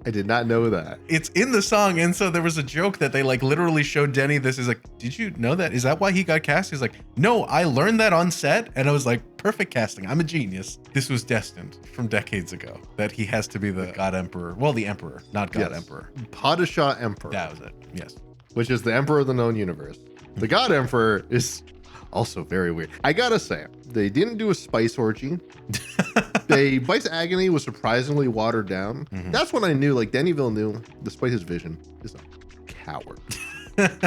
I did not know that. It's in the song, and so there was a joke that they like literally showed Denis this. Is like, did you know that? Is that why he got cast? He's like, no, I learned that on set, and I was like, perfect casting. I'm a genius. This was destined from decades ago that he has to be the God Emperor. Well, the Emperor, not God Emperor. Padishah Emperor. That was it. Yes. Which is the Emperor of the known universe. The God Emperor is also very weird. I gotta say, they didn't do a spice orgy. Vice Agony was surprisingly watered down. That's when I knew, like, Denis Villeneuve, despite his vision, is a coward.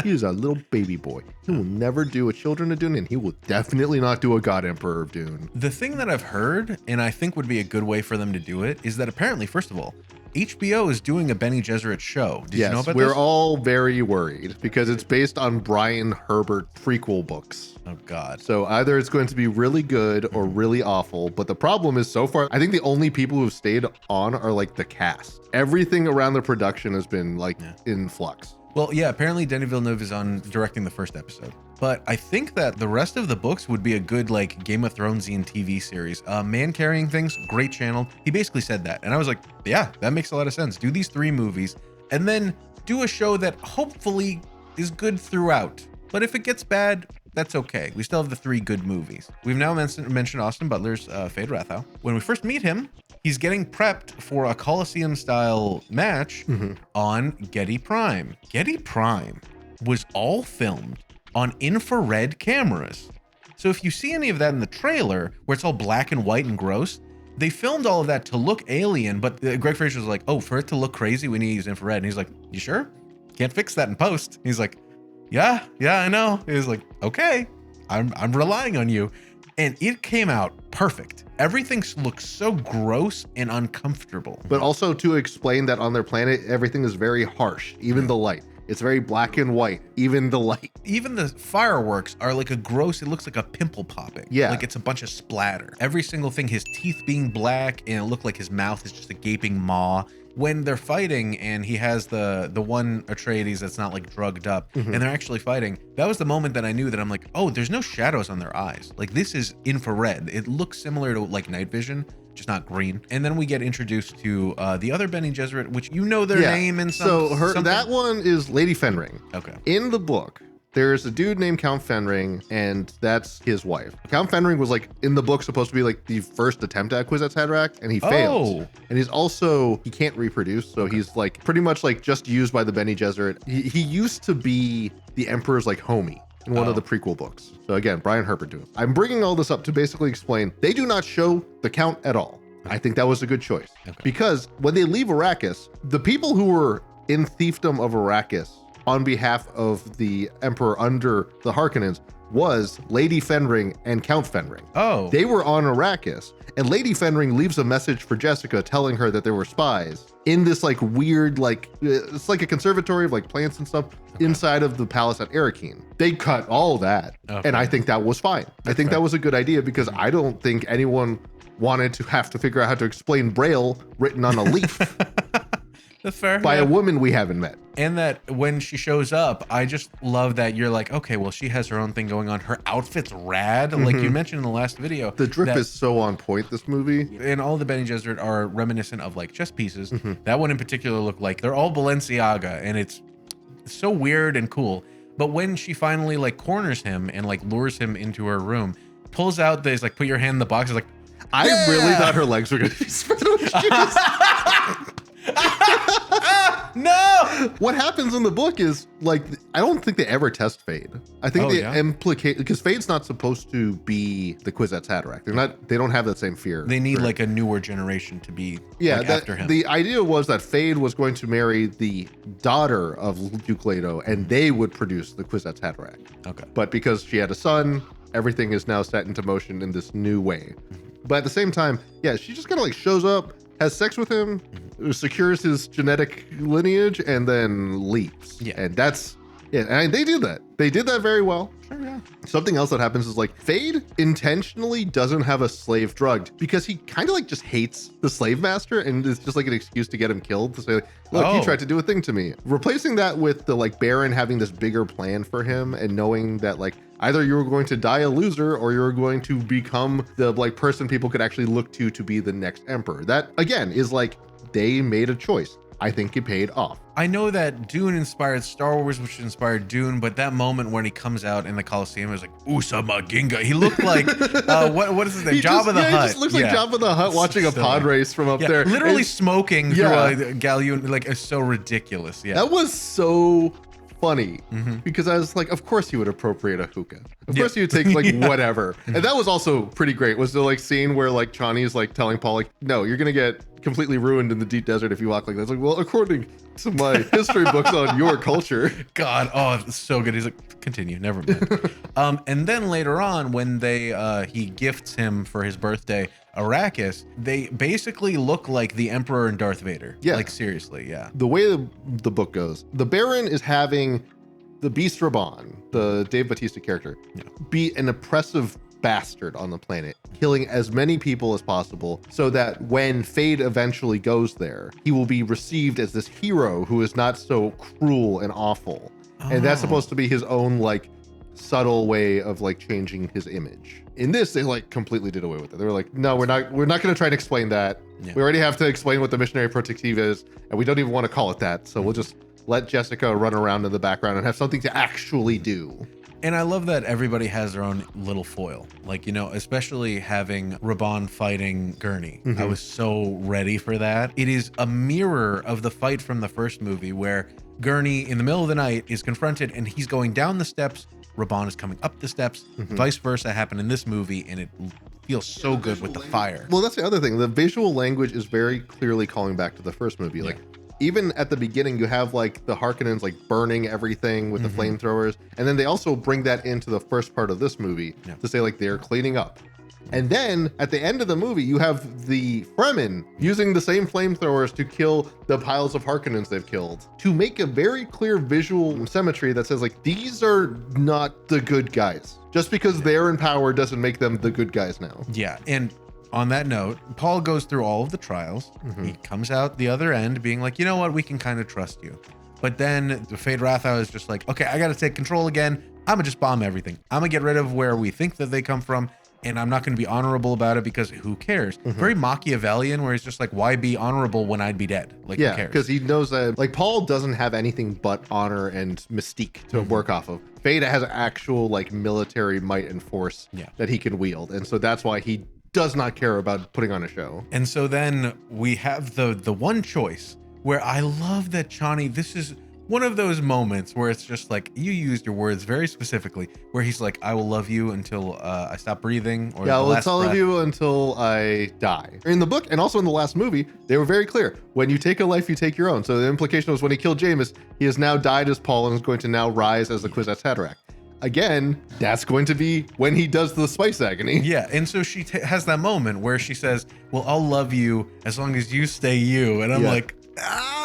He is a little baby boy. He will never do a Children of Dune, and he will definitely not do a God Emperor of Dune. The thing that I've heard, and I think would be a good way for them to do it, is that apparently, first of all, HBO is doing a Bene Gesserit show. Did you know about this? We're all very worried because it's based on Brian Herbert prequel books. Oh, God. So either it's going to be really good or really awful. But the problem is, so far, I think the only people who've stayed on are like the cast. Everything around the production has been like in flux. Well, yeah, apparently Denis Villeneuve is on directing the first episode. But I think that the rest of the books would be a good, like, Game of Thronesian TV series. Man Carrying Things, great channel. He basically said that. And I was like, yeah, that makes a lot of sense. Do these 3 movies and then do a show that hopefully is good throughout. But if it gets bad, that's okay. We still have the 3 good movies. We've now mentioned Austin Butler's Feyd Rathau. When we first meet him, he's getting prepped for a Coliseum-style match on Giedi Prime. Giedi Prime was all filmed on infrared cameras. So if you see any of that in the trailer, where it's all black and white and gross, they filmed all of that to look alien, but Greg Fraser was like, oh, for it to look crazy, we need to use infrared. And he's like, you sure? Can't fix that in post. He's like, yeah, I know. He was like, okay, I'm relying on you. And it came out perfect. Everything looks so gross and uncomfortable. But also to explain that on their planet, everything is very harsh, even the light. It's very black and white, even the light. Even the fireworks are like a gross, it looks like a pimple popping. Yeah. Like it's a bunch of splatter. Every single thing, his teeth being black, and it looked like his mouth is just a gaping maw. When they're fighting and he has the one Atreides that's not like drugged up and they're actually fighting, that was the moment that I knew that I'm like, oh, there's no shadows on their eyes. Like this is infrared. It looks similar to like night vision, just not green. And then we get introduced to the other Bene Gesserit, which you know their name and something. That one is Lady Fenring. Okay. In the book, there's a dude named Count Fenring, and that's his wife. Count Fenring was like in the book supposed to be like the first attempt at Kwisatz Haderach, and he fails. And he can't reproduce, so he's like pretty much like just used by the Bene Gesserit. He used to be the Emperor's like homie in one of the prequel books. So again, Brian Herbert doing. I'm bringing all this up to basically explain they do not show the Count at all. I think that was a good choice because when they leave Arrakis, the people who were in Thiefdom of Arrakis on behalf of the Emperor under the Harkonnens was Lady Fenring and Count Fenring. Oh. They were on Arrakis, and Lady Fenring leaves a message for Jessica telling her that there were spies in this like weird, like, it's like a conservatory of like plants and stuff inside of the palace at Arrakeen. They cut all that, and I think that was fine. I think that was a good idea because I don't think anyone wanted to have to figure out how to explain Braille written on a leaf. That's fair. By a woman we haven't met. And that when she shows up, I just love that you're like, okay, well, she has her own thing going on. Her outfit's rad. Like you mentioned in the last video. The drip is so on point, this movie. And all the Bene Gesserit are reminiscent of like chess pieces. That one in particular looked like they're all Balenciaga, and it's so weird and cool. But when she finally like corners him and like lures him into her room, pulls out this like, put your hand in the box, is like, I really thought her legs were going to be spread on shoes. No! What happens in the book is like, I don't think they ever test Feyd. I think they implicate, because Feyd's not supposed to be the Kwisatz Haderach. They don't have that same fear. They need like a newer generation to be after him. The idea was that Feyd was going to marry the daughter of Duke Leto, and they would produce the Kwisatz Haderach. Okay. But because she had a son, everything is now set into motion in this new way. But at the same time, she just kind of like shows up, has sex with him, secures his genetic lineage, and then leaves. Yeah. And that's, and they did that. They did that very well. Sure, yeah. Something else that happens is like Feyd intentionally doesn't have a slave drugged because he kind of like just hates the slave master, and it's just like an excuse to get him killed to say, like, look, he tried to do a thing to me. Replacing that with the like Baron having this bigger plan for him and knowing that like either you were going to die a loser or you're going to become the like person people could actually look to be the next emperor. That again is like they made a choice. I think it paid off. I know that Dune inspired Star Wars, which inspired Dune, but that moment when he comes out in the Coliseum is like, Usama Ginga. He looked like, what is his name? Jabba the Hutt. He just looks like Jabba the Hutt watching a pod race from up there. Literally smoking through a galleon. Like, it's so ridiculous. Yeah. That was so funny because I was like, of course he would appropriate a hookah. Of course he would take like whatever. And that was also pretty great. Was the like scene where like Chani's like telling Paul like, no, you're gonna get completely ruined in the deep desert if you walk like that. It's like, well, according to my history books on your culture. God, it's so good. He's like, continue, never mind. And then later on, when he gifts him for his birthday Arrakis, they basically look like the Emperor and Darth Vader. Yeah. Like seriously, yeah. The way the book goes, the Baron is having the Beast Raban, the Dave Bautista character, be an oppressive bastard on the planet, killing as many people as possible so that when Feyd eventually goes there, he will be received as this hero who is not so cruel and awful. And that's supposed to be his own like subtle way of like changing his image. In this, they like completely did away with it. They were like, no, we're not going to try and explain that. Yeah. We already have to explain what the missionary protective is, and we don't even want to call it that. So we'll just let Jessica run around in the background and have something to actually do. And I love that everybody has their own little foil. Like, you know, especially having Raban fighting Gurney. I was so ready for that. It is a mirror of the fight from the first movie where Gurney in the middle of the night is confronted and he's going down the steps. Raban is coming up the steps. Vice versa happened in this movie, and it feels so good with the fire. Well, that's the other thing. The visual language is very clearly calling back to the first movie. Like, even at the beginning, you have like the Harkonnens like burning everything with the flamethrowers, and then they also bring that into the first part of this movie to say like they're cleaning up. And then at the end of the movie, you have the Fremen using the same flamethrowers to kill the piles of Harkonnens they've killed, to make a very clear visual symmetry that says like, these are not the good guys. Just because they're in power doesn't make them the good guys now. Yeah, and on that note, Paul goes through all of the trials. He comes out the other end being like, you know what, we can kind of trust you. But then the Feyd Rathau is just like, okay, I got to take control again. I'm gonna just bomb everything. I'm gonna get rid of where we think that they come from. and I'm not going to be honorable about it because who cares? Very Machiavellian, where he's just like, why be honorable when I'd be dead? Like, Yeah, who cares? because he knows that like Paul doesn't have anything but honor and mystique to work off of. Feyd has actual like military might and force that he can wield, and so that's why he does not care about putting on a show. And so then we have the one choice where I love that Chani, this is one of those moments where it's just like, you used your words very specifically, where he's like, I will love you until I stop breathing. Or Yeah, the well, last it's all breath. of you until I die. In the book, and also in the last movie, they were very clear. When you take a life, you take your own. So the implication was when he killed Jameis, he has now died as Paul and is going to now rise as the Kwisatz Haderach. Again, that's going to be when he does the spice agony. Yeah, and so she has that moment where she says, well, I'll love you as long as you stay you. And I'm like,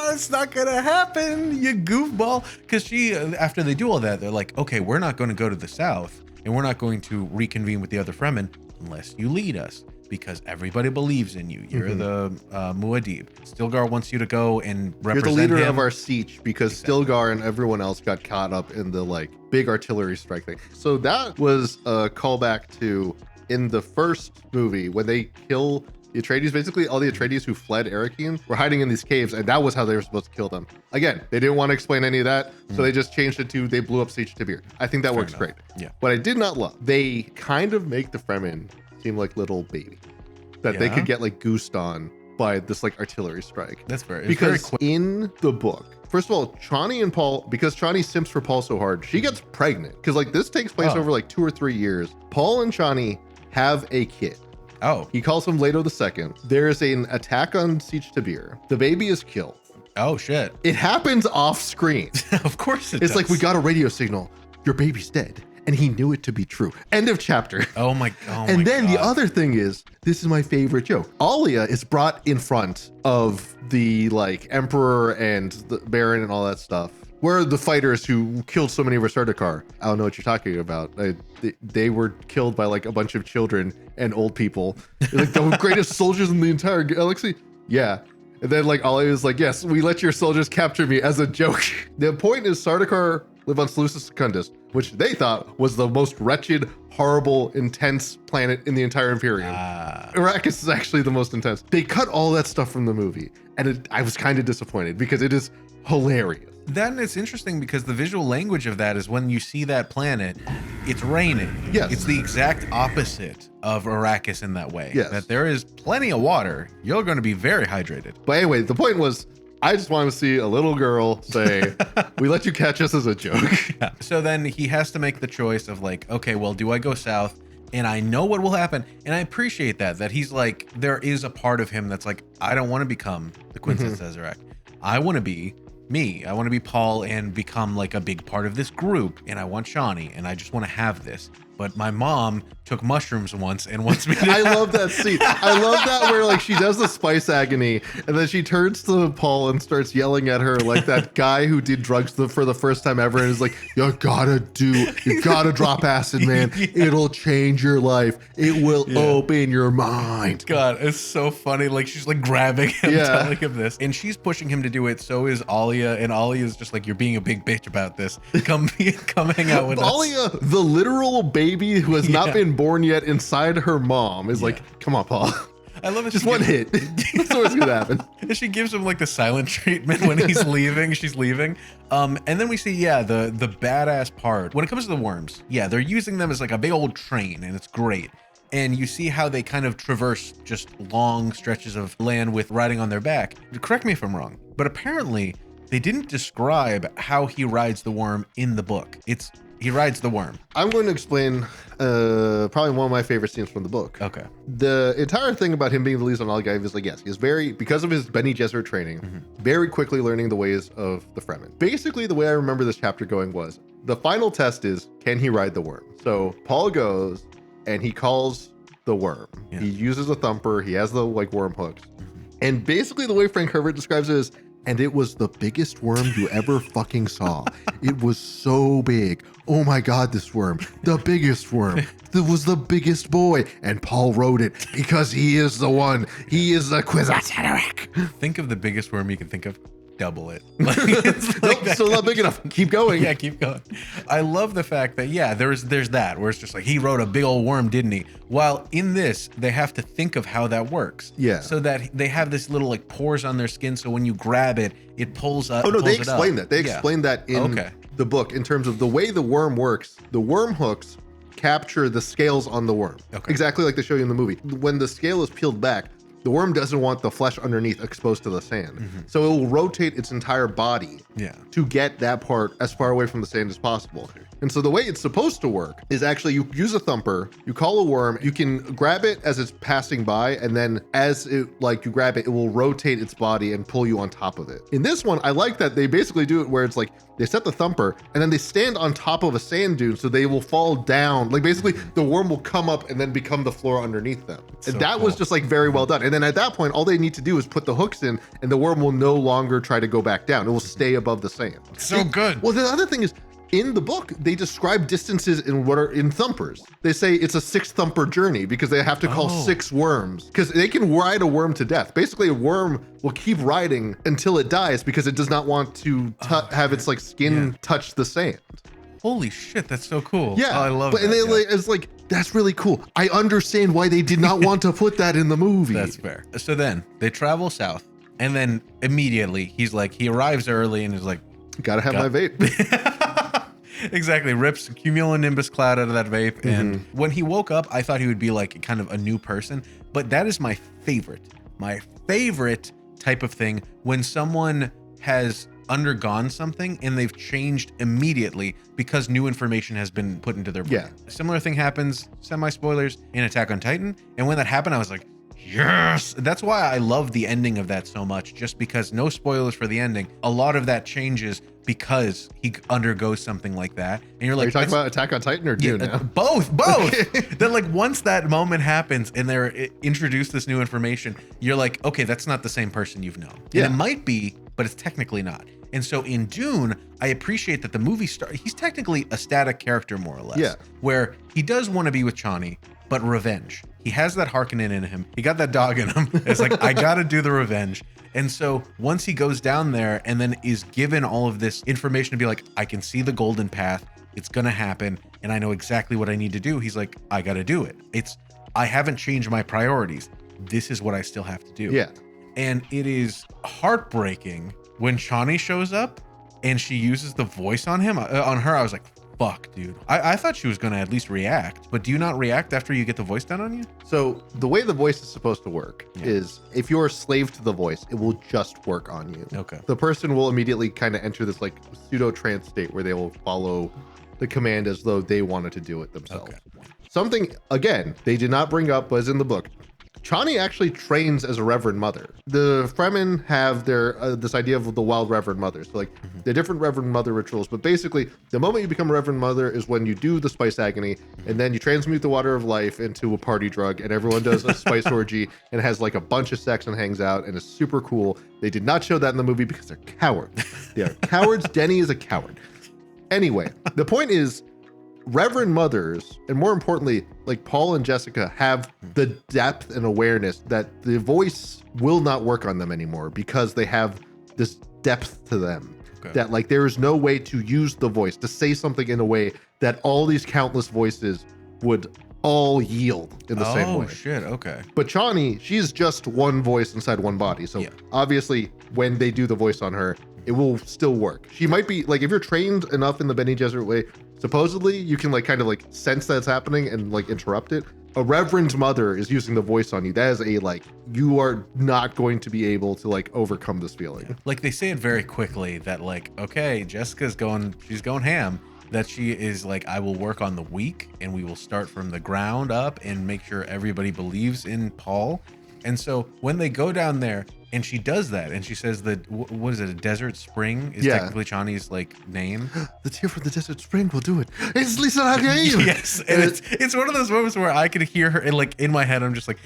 it's not gonna happen, you goofball. Because she, after they do all that, they're like, okay, we're not going to go to the south and we're not going to reconvene with the other Fremen unless you lead us, because everybody believes in you. You're the Muad'Dib. Stilgar wants you to go and represent You're the leader him. of our siege, because Stilgar and everyone else got caught up in the like big artillery strike thing. So that was a callback to in the first movie when they kill the Atreides. Basically, all the Atreides who fled Arrakeen were hiding in these caves, and that was how they were supposed to kill them. Again, they didn't want to explain any of that, so they just changed it to they blew up Siege Tabir. I think that works enough. great. Yeah. What I did not love, they kind of make the Fremen seem like little baby, that they Yeah? could get like goosed on by this like artillery strike. That's very, it's Because very quick. in the book, first of all, Chani and Paul, because Chani simps for Paul so hard, she gets pregnant. Because like this takes place over like 2 or 3 years. Paul and Chani have a kid. Oh. He calls him Leto II. There's an attack on Siege Tabir. The baby is killed. Oh, shit. It happens off screen. Of course it It's does. like, we got a radio signal. Your baby's dead. And he knew it to be true. End of chapter. Oh my And then the other thing is, this is my favorite joke. Alia is brought in front of the like Emperor and the Baron and all that stuff. Where are the fighters who killed so many of our Sardaukar? I don't know what you're talking about. They were killed by like a bunch of children and old people. They're like the greatest soldiers in the entire galaxy. Yeah. And then like Alia is like, yes, we let your soldiers capture me as a joke. The point is Sardaukar live on Seleucus Secundus, which they thought was the most wretched, horrible, intense planet in the entire Imperium. Arrakis is actually the most intense. They cut all that stuff from the movie, and I was kind of disappointed because it is hilarious. Then it's interesting because the visual language of that is when you see that planet, it's raining. Yes. It's the exact opposite of Arrakis in that way. Yes. That there is plenty of water. You're going to be very hydrated. But anyway, the point was, I just want to see a little girl say, we let you catch us as a joke. Yeah. So then he has to make the choice of like, okay, well, do I go south? And I know what will happen. And I appreciate that he's like, there is a part of him that's like, I don't want to become the Quintet Cesarac. I want to be me. I want to be Paul and become like a big part of this group. And I want Chani, and I just want to have this. But my mom took mushrooms once and wants me to. I love that scene. I love that where like she does the spice agony and then she turns to Paul and starts yelling at her like that guy who did drugs for the first time ever and is like, you gotta drop acid, man. It'll change your life. It will open your mind. God, it's so funny. Like she's like grabbing him, telling him this, and she's pushing him to do it. So is Alia, and Alia is just like, you're being a big bitch about this. Come hang out with us. Alia, the literal baby who has not been born yet inside her mom, is like, come on, Paul. I love it. Just one hit. That's what's gonna happen. And she gives him like the silent treatment when he's leaving. She's leaving. And then we see, the badass part. When it comes to the worms, they're using them as like a big old train, and it's great. And you see how they kind of traverse just long stretches of land with riding on their back. Correct me if I'm wrong, but apparently they didn't describe how he rides the worm in the book. He rides the worm. I'm going to explain probably one of my favorite scenes from the book. Okay. The entire thing about him being the liaison guy is like, yes, he's very, because of his Bene Gesserit training, very quickly learning the ways of the Fremen. Basically, the way I remember this chapter going was, the final test is, can he ride the worm? So Paul goes and he calls the worm. Yeah. He uses a thumper. He has the like worm hooks. And basically the way Frank Herbert describes it is, and it was the biggest worm you ever fucking saw. It was so big. Oh my God, this worm, the biggest worm. It was the biggest boy. And Paul wrote it because he is the one. He is the Kwisatz Haderach. Think of the biggest worm you can think of. double it. Like, it's like Nope, still not big enough. Keep going. Yeah, keep going. I love the fact that, yeah, there's that where it's just like, he wrote a big old worm, didn't he? While in this, they have to think of how that works. Yeah. So that they have this little like pores on their skin, so when you grab it, it pulls up. Oh no, they pulls it up. explain that. They Yeah. explain that in the book in terms of the way the worm works. The worm hooks capture the scales on the worm. Exactly like they show you in the movie. When the scale is peeled back, the worm doesn't want the flesh underneath exposed to the sand. So it will rotate its entire body to get that part as far away from the sand as possible. And so the way it's supposed to work is actually you use a thumper, you call a worm, you can grab it as it's passing by, and then as it like you grab it, it will rotate its body and pull you on top of it. In this one, I like that they basically do it where it's like they set the thumper and then they stand on top of a sand dune so they will fall down. Like basically the worm will come up and then become the floor underneath them. And that was just like very well done. And then at that point, all they need to do is put the hooks in and the worm will no longer try to go back down. It will stay above the sand. So good. Well, the other thing is, in the book, they describe distances in what are in thumpers. They say it's a 6 thumper journey because they have to call 6 worms because they can ride a worm to death. Basically, a worm will keep riding until it dies because it does not want to have its like skin touch the sand. Holy shit, that's so cool. Yeah, Oh, I love that. And it's like, that's really cool. I understand why they did not want to put that in the movie. That's fair. So then they travel south, and then immediately he arrives early and is like, gotta have my vape. Exactly, rips cumulonimbus cloud out of that vape. And when he woke up, I thought he would be like kind of a new person, but that is my favorite type of thing, when someone has undergone something and they've changed immediately because new information has been put into their brain. A similar thing happens, semi-spoilers, in Attack on Titan, and when that happened, I was like, yes! That's why I love the ending of that so much, just because, no spoilers for the ending, a lot of that changes because he undergoes something like that. And you're like, are you talking about Attack on Titan or Dune now? Both. Then like once that moment happens and they're introduced this new information, you're like, okay, that's not the same person you've known. And it might be, but it's technically not. And so in Dune, I appreciate that the movie he's technically a static character, more or less, where he does want to be with Chani, but revenge. He has that Harkonnen in him. He got that dog in him. It's like, I gotta do the revenge. And so once he goes down there and then is given all of this information to be like, I can see the golden path, it's gonna happen, and I know exactly what I need to do. He's like, I gotta do it. I haven't changed my priorities. This is what I still have to do. Yeah. And it is heartbreaking when Chani shows up and she uses the voice on him, on her. I was like, fuck, dude. I thought she was going to at least react, but do you not react after you get the voice done on you? So the way the voice is supposed to work is if you're a slave to the voice, it will just work on you. Okay. The person will immediately kind of enter this like pseudo trance state where they will follow the command as though they wanted to do it themselves. Something, again, they did not bring up, but is in the book. Chani actually trains as a Reverend Mother. The Fremen have their this idea of the wild Reverend Mother. So like the different Reverend Mother rituals, but basically the moment you become a Reverend Mother is when you do the spice agony, and then you transmute the water of life into a party drug, and everyone does a spice orgy and has like a bunch of sex and hangs out, and it's super cool. They did not show that in the movie because they're cowards. They are cowards. Denis is a coward. Anyway, the point is, Reverend Mothers, and more importantly, like Paul and Jessica, have the depth and awareness that the voice will not work on them anymore because they have this depth to them. That like there is no way to use the voice to say something in a way that all these countless voices would all yield in the same way. Oh shit, okay. But Chani, she's just one voice inside one body. So obviously when they do the voice on her, it will still work. She might be like, if you're trained enough in the Bene Gesserit way, supposedly you can like kind of like sense that's happening and like interrupt it. A Reverend Mother is using the voice on you. That is a like, you are not going to be able to like overcome this feeling. Like they say it very quickly that like, okay, she's going ham. That she is like, I will work on the weak and we will start from the ground up and make sure everybody believes in Paul. And so when they go down there and she does that and she says that, what is it, a desert spring is technically Chani's like name. The tear from the desert spring will do it. It's Lisa Nagayim. Yes. And it's one of those moments where I could hear her and like in my head, I'm just like,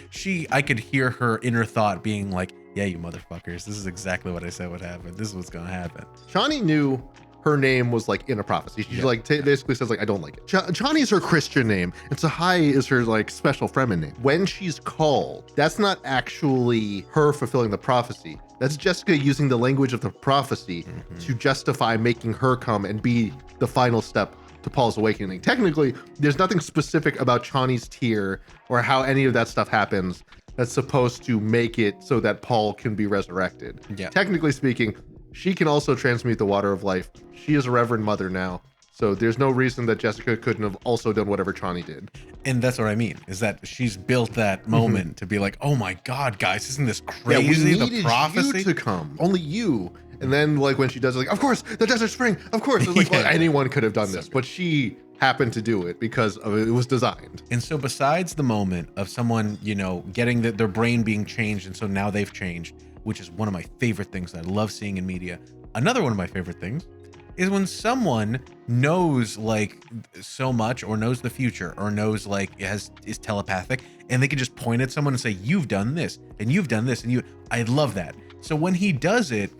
I could hear her inner thought being like, yeah, you motherfuckers, this is exactly what I said would happen. This is what's going to happen. Chani knew her name was like in a prophecy. She like basically says like, I don't like it. Chani is her Christian name, and Sahai is her like special Fremen name. When she's called, that's not actually her fulfilling the prophecy. That's Jessica using the language of the prophecy to justify making her come and be the final step to Paul's awakening. Technically, there's nothing specific about Chani's tear or how any of that stuff happens that's supposed to make it so that Paul can be resurrected. Yeah. Technically speaking, she can also transmute the water of life. She is a Reverend Mother now. So there's no reason that Jessica couldn't have also done whatever Chani did. And that's what I mean, is that she's built that moment to be like, oh my God, guys, isn't this crazy? Yeah, we needed the prophecy you to come. Only you. And then like when she does it, like, of course, the Desert Spring, of course. It's like, well, anyone could have done this, but she happened to do it because of it was designed. And so besides the moment of someone, you know, getting their brain being changed, and so now they've changed, which is one of my favorite things that I love seeing in media. Another one of my favorite things is when someone knows like so much, or knows the future, or knows like is telepathic, and they can just point at someone and say, you've done this and you've done this, and I love that. So when he does it,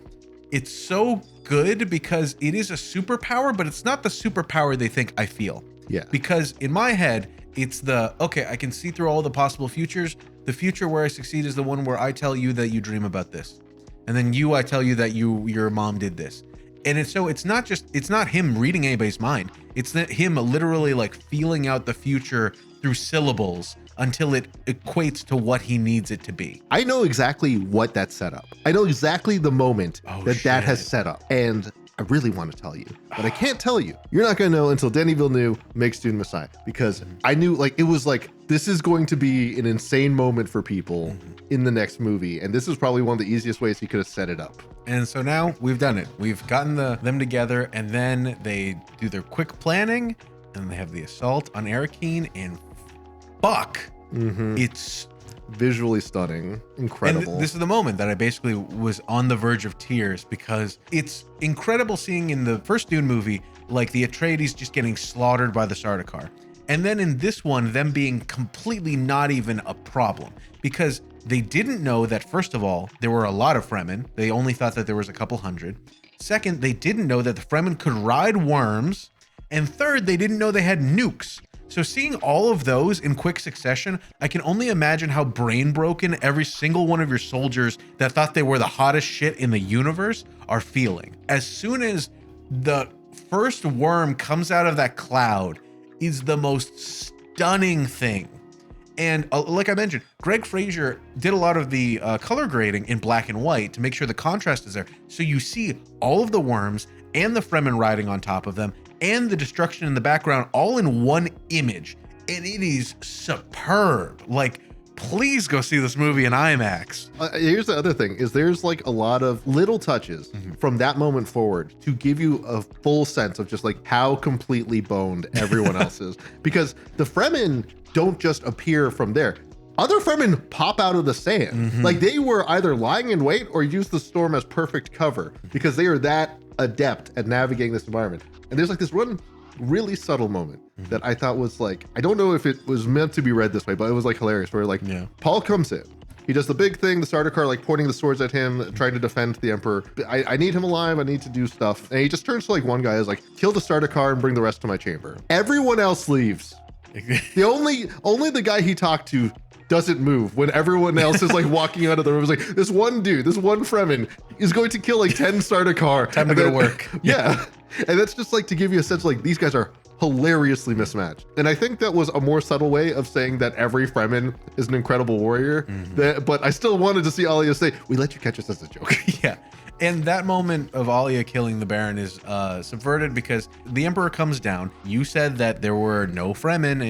it's so good because it is a superpower, but it's not the superpower they think I feel. Yeah. Because in my head, it's okay, I can see through all the possible futures. The future where I succeed is the one where I tell you that you dream about this. And then I tell you that your mom did this. And it's not him reading anybody's mind. It's that him literally like feeling out the future through syllables until it equates to what he needs it to be. I know exactly what that set up. I know exactly the moment that has set up. And I really want to tell you, but I can't tell you. You're not going to know until Denis Villeneuve makes Dune Messiah, because I knew like, it was like, this is going to be an insane moment for people in the next movie. And this is probably one of the easiest ways he could have set it up. And so now we've done it. We've gotten them together, and then they do their quick planning, and they have the assault on Arakeen, and fuck, it's visually stunning, incredible. And this is the moment that I basically was on the verge of tears, because it's incredible seeing in the first Dune movie, like the Atreides just getting slaughtered by the Sardaukar. And then in this one, them being completely not even a problem, because they didn't know that, first of all, there were a lot of Fremen. They only thought that there was a couple hundred. Second, they didn't know that the Fremen could ride worms. And third, they didn't know they had nukes. So seeing all of those in quick succession, I can only imagine how brain broken every single one of your soldiers that thought they were the hottest shit in the universe are feeling. As soon as the first worm comes out of that cloud is the most stunning thing. And like I mentioned, Greg Fraser did a lot of the color grading in black and white to make sure the contrast is there. So you see all of the worms and the Fremen riding on top of them and the destruction in the background all in one image. And it is superb. Like, please go see this movie in IMAX. Here's the other thing, is there's like a lot of little touches from that moment forward to give you a full sense of just like how completely boned everyone else is. Because the Fremen don't just appear from there. Other Fremen pop out of the sand. Like they were either lying in wait or use the storm as perfect cover, because they are that adept at navigating this environment. And there's like this one really subtle moment that I thought was like, I don't know if it was meant to be read this way, but it was like hilarious, where like Paul comes in, he does the big thing, the Sardaukar like pointing the swords at him, trying to defend the Emperor. I need him alive, I need to do stuff. And he just turns to like one guy, is like, kill the Sardaukar and bring the rest to my chamber. Everyone else leaves. The only the guy he talked to doesn't move when everyone else is like walking out of the room. It's like, this one dude, this one Fremen is going to kill like 10 Sardaukar. Time to go to work. Yeah. And that's just like to give you a sense like these guys are hilariously mismatched. And I think that was a more subtle way of saying that every Fremen is an incredible warrior. But I still wanted to see Alia say, we let you catch us as a joke. Yeah. And that moment of Alia killing the Baron is subverted because the Emperor comes down. You said that there were no Fremen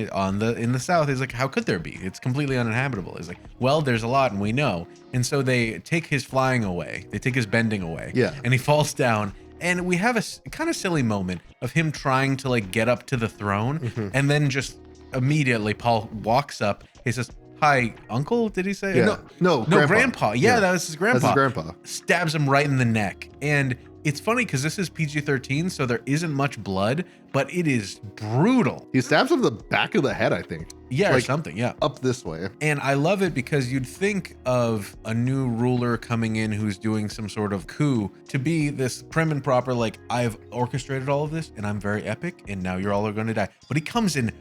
in the south. He's like, how could there be? It's completely uninhabitable. He's like, well, there's a lot and we know. And so they take his flying away. They take his bending away. Yeah. And he falls down. And we have a kind of silly moment of him trying to like get up to the throne. And then just immediately Paul walks up. He says, hi, uncle, did he say? Yeah. No, grandpa. Yeah, that was his grandpa. That's his grandpa. Stabs him right in the neck. And it's funny because this is PG-13, so there isn't much blood, but it is brutal. He stabs him in the back of the head, I think. Yeah, like, or something, yeah. Up this way. And I love it because you'd think of a new ruler coming in who's doing some sort of coup to be this prim and proper, like, I've orchestrated all of this and I'm very epic and now you're all going to die. But he comes in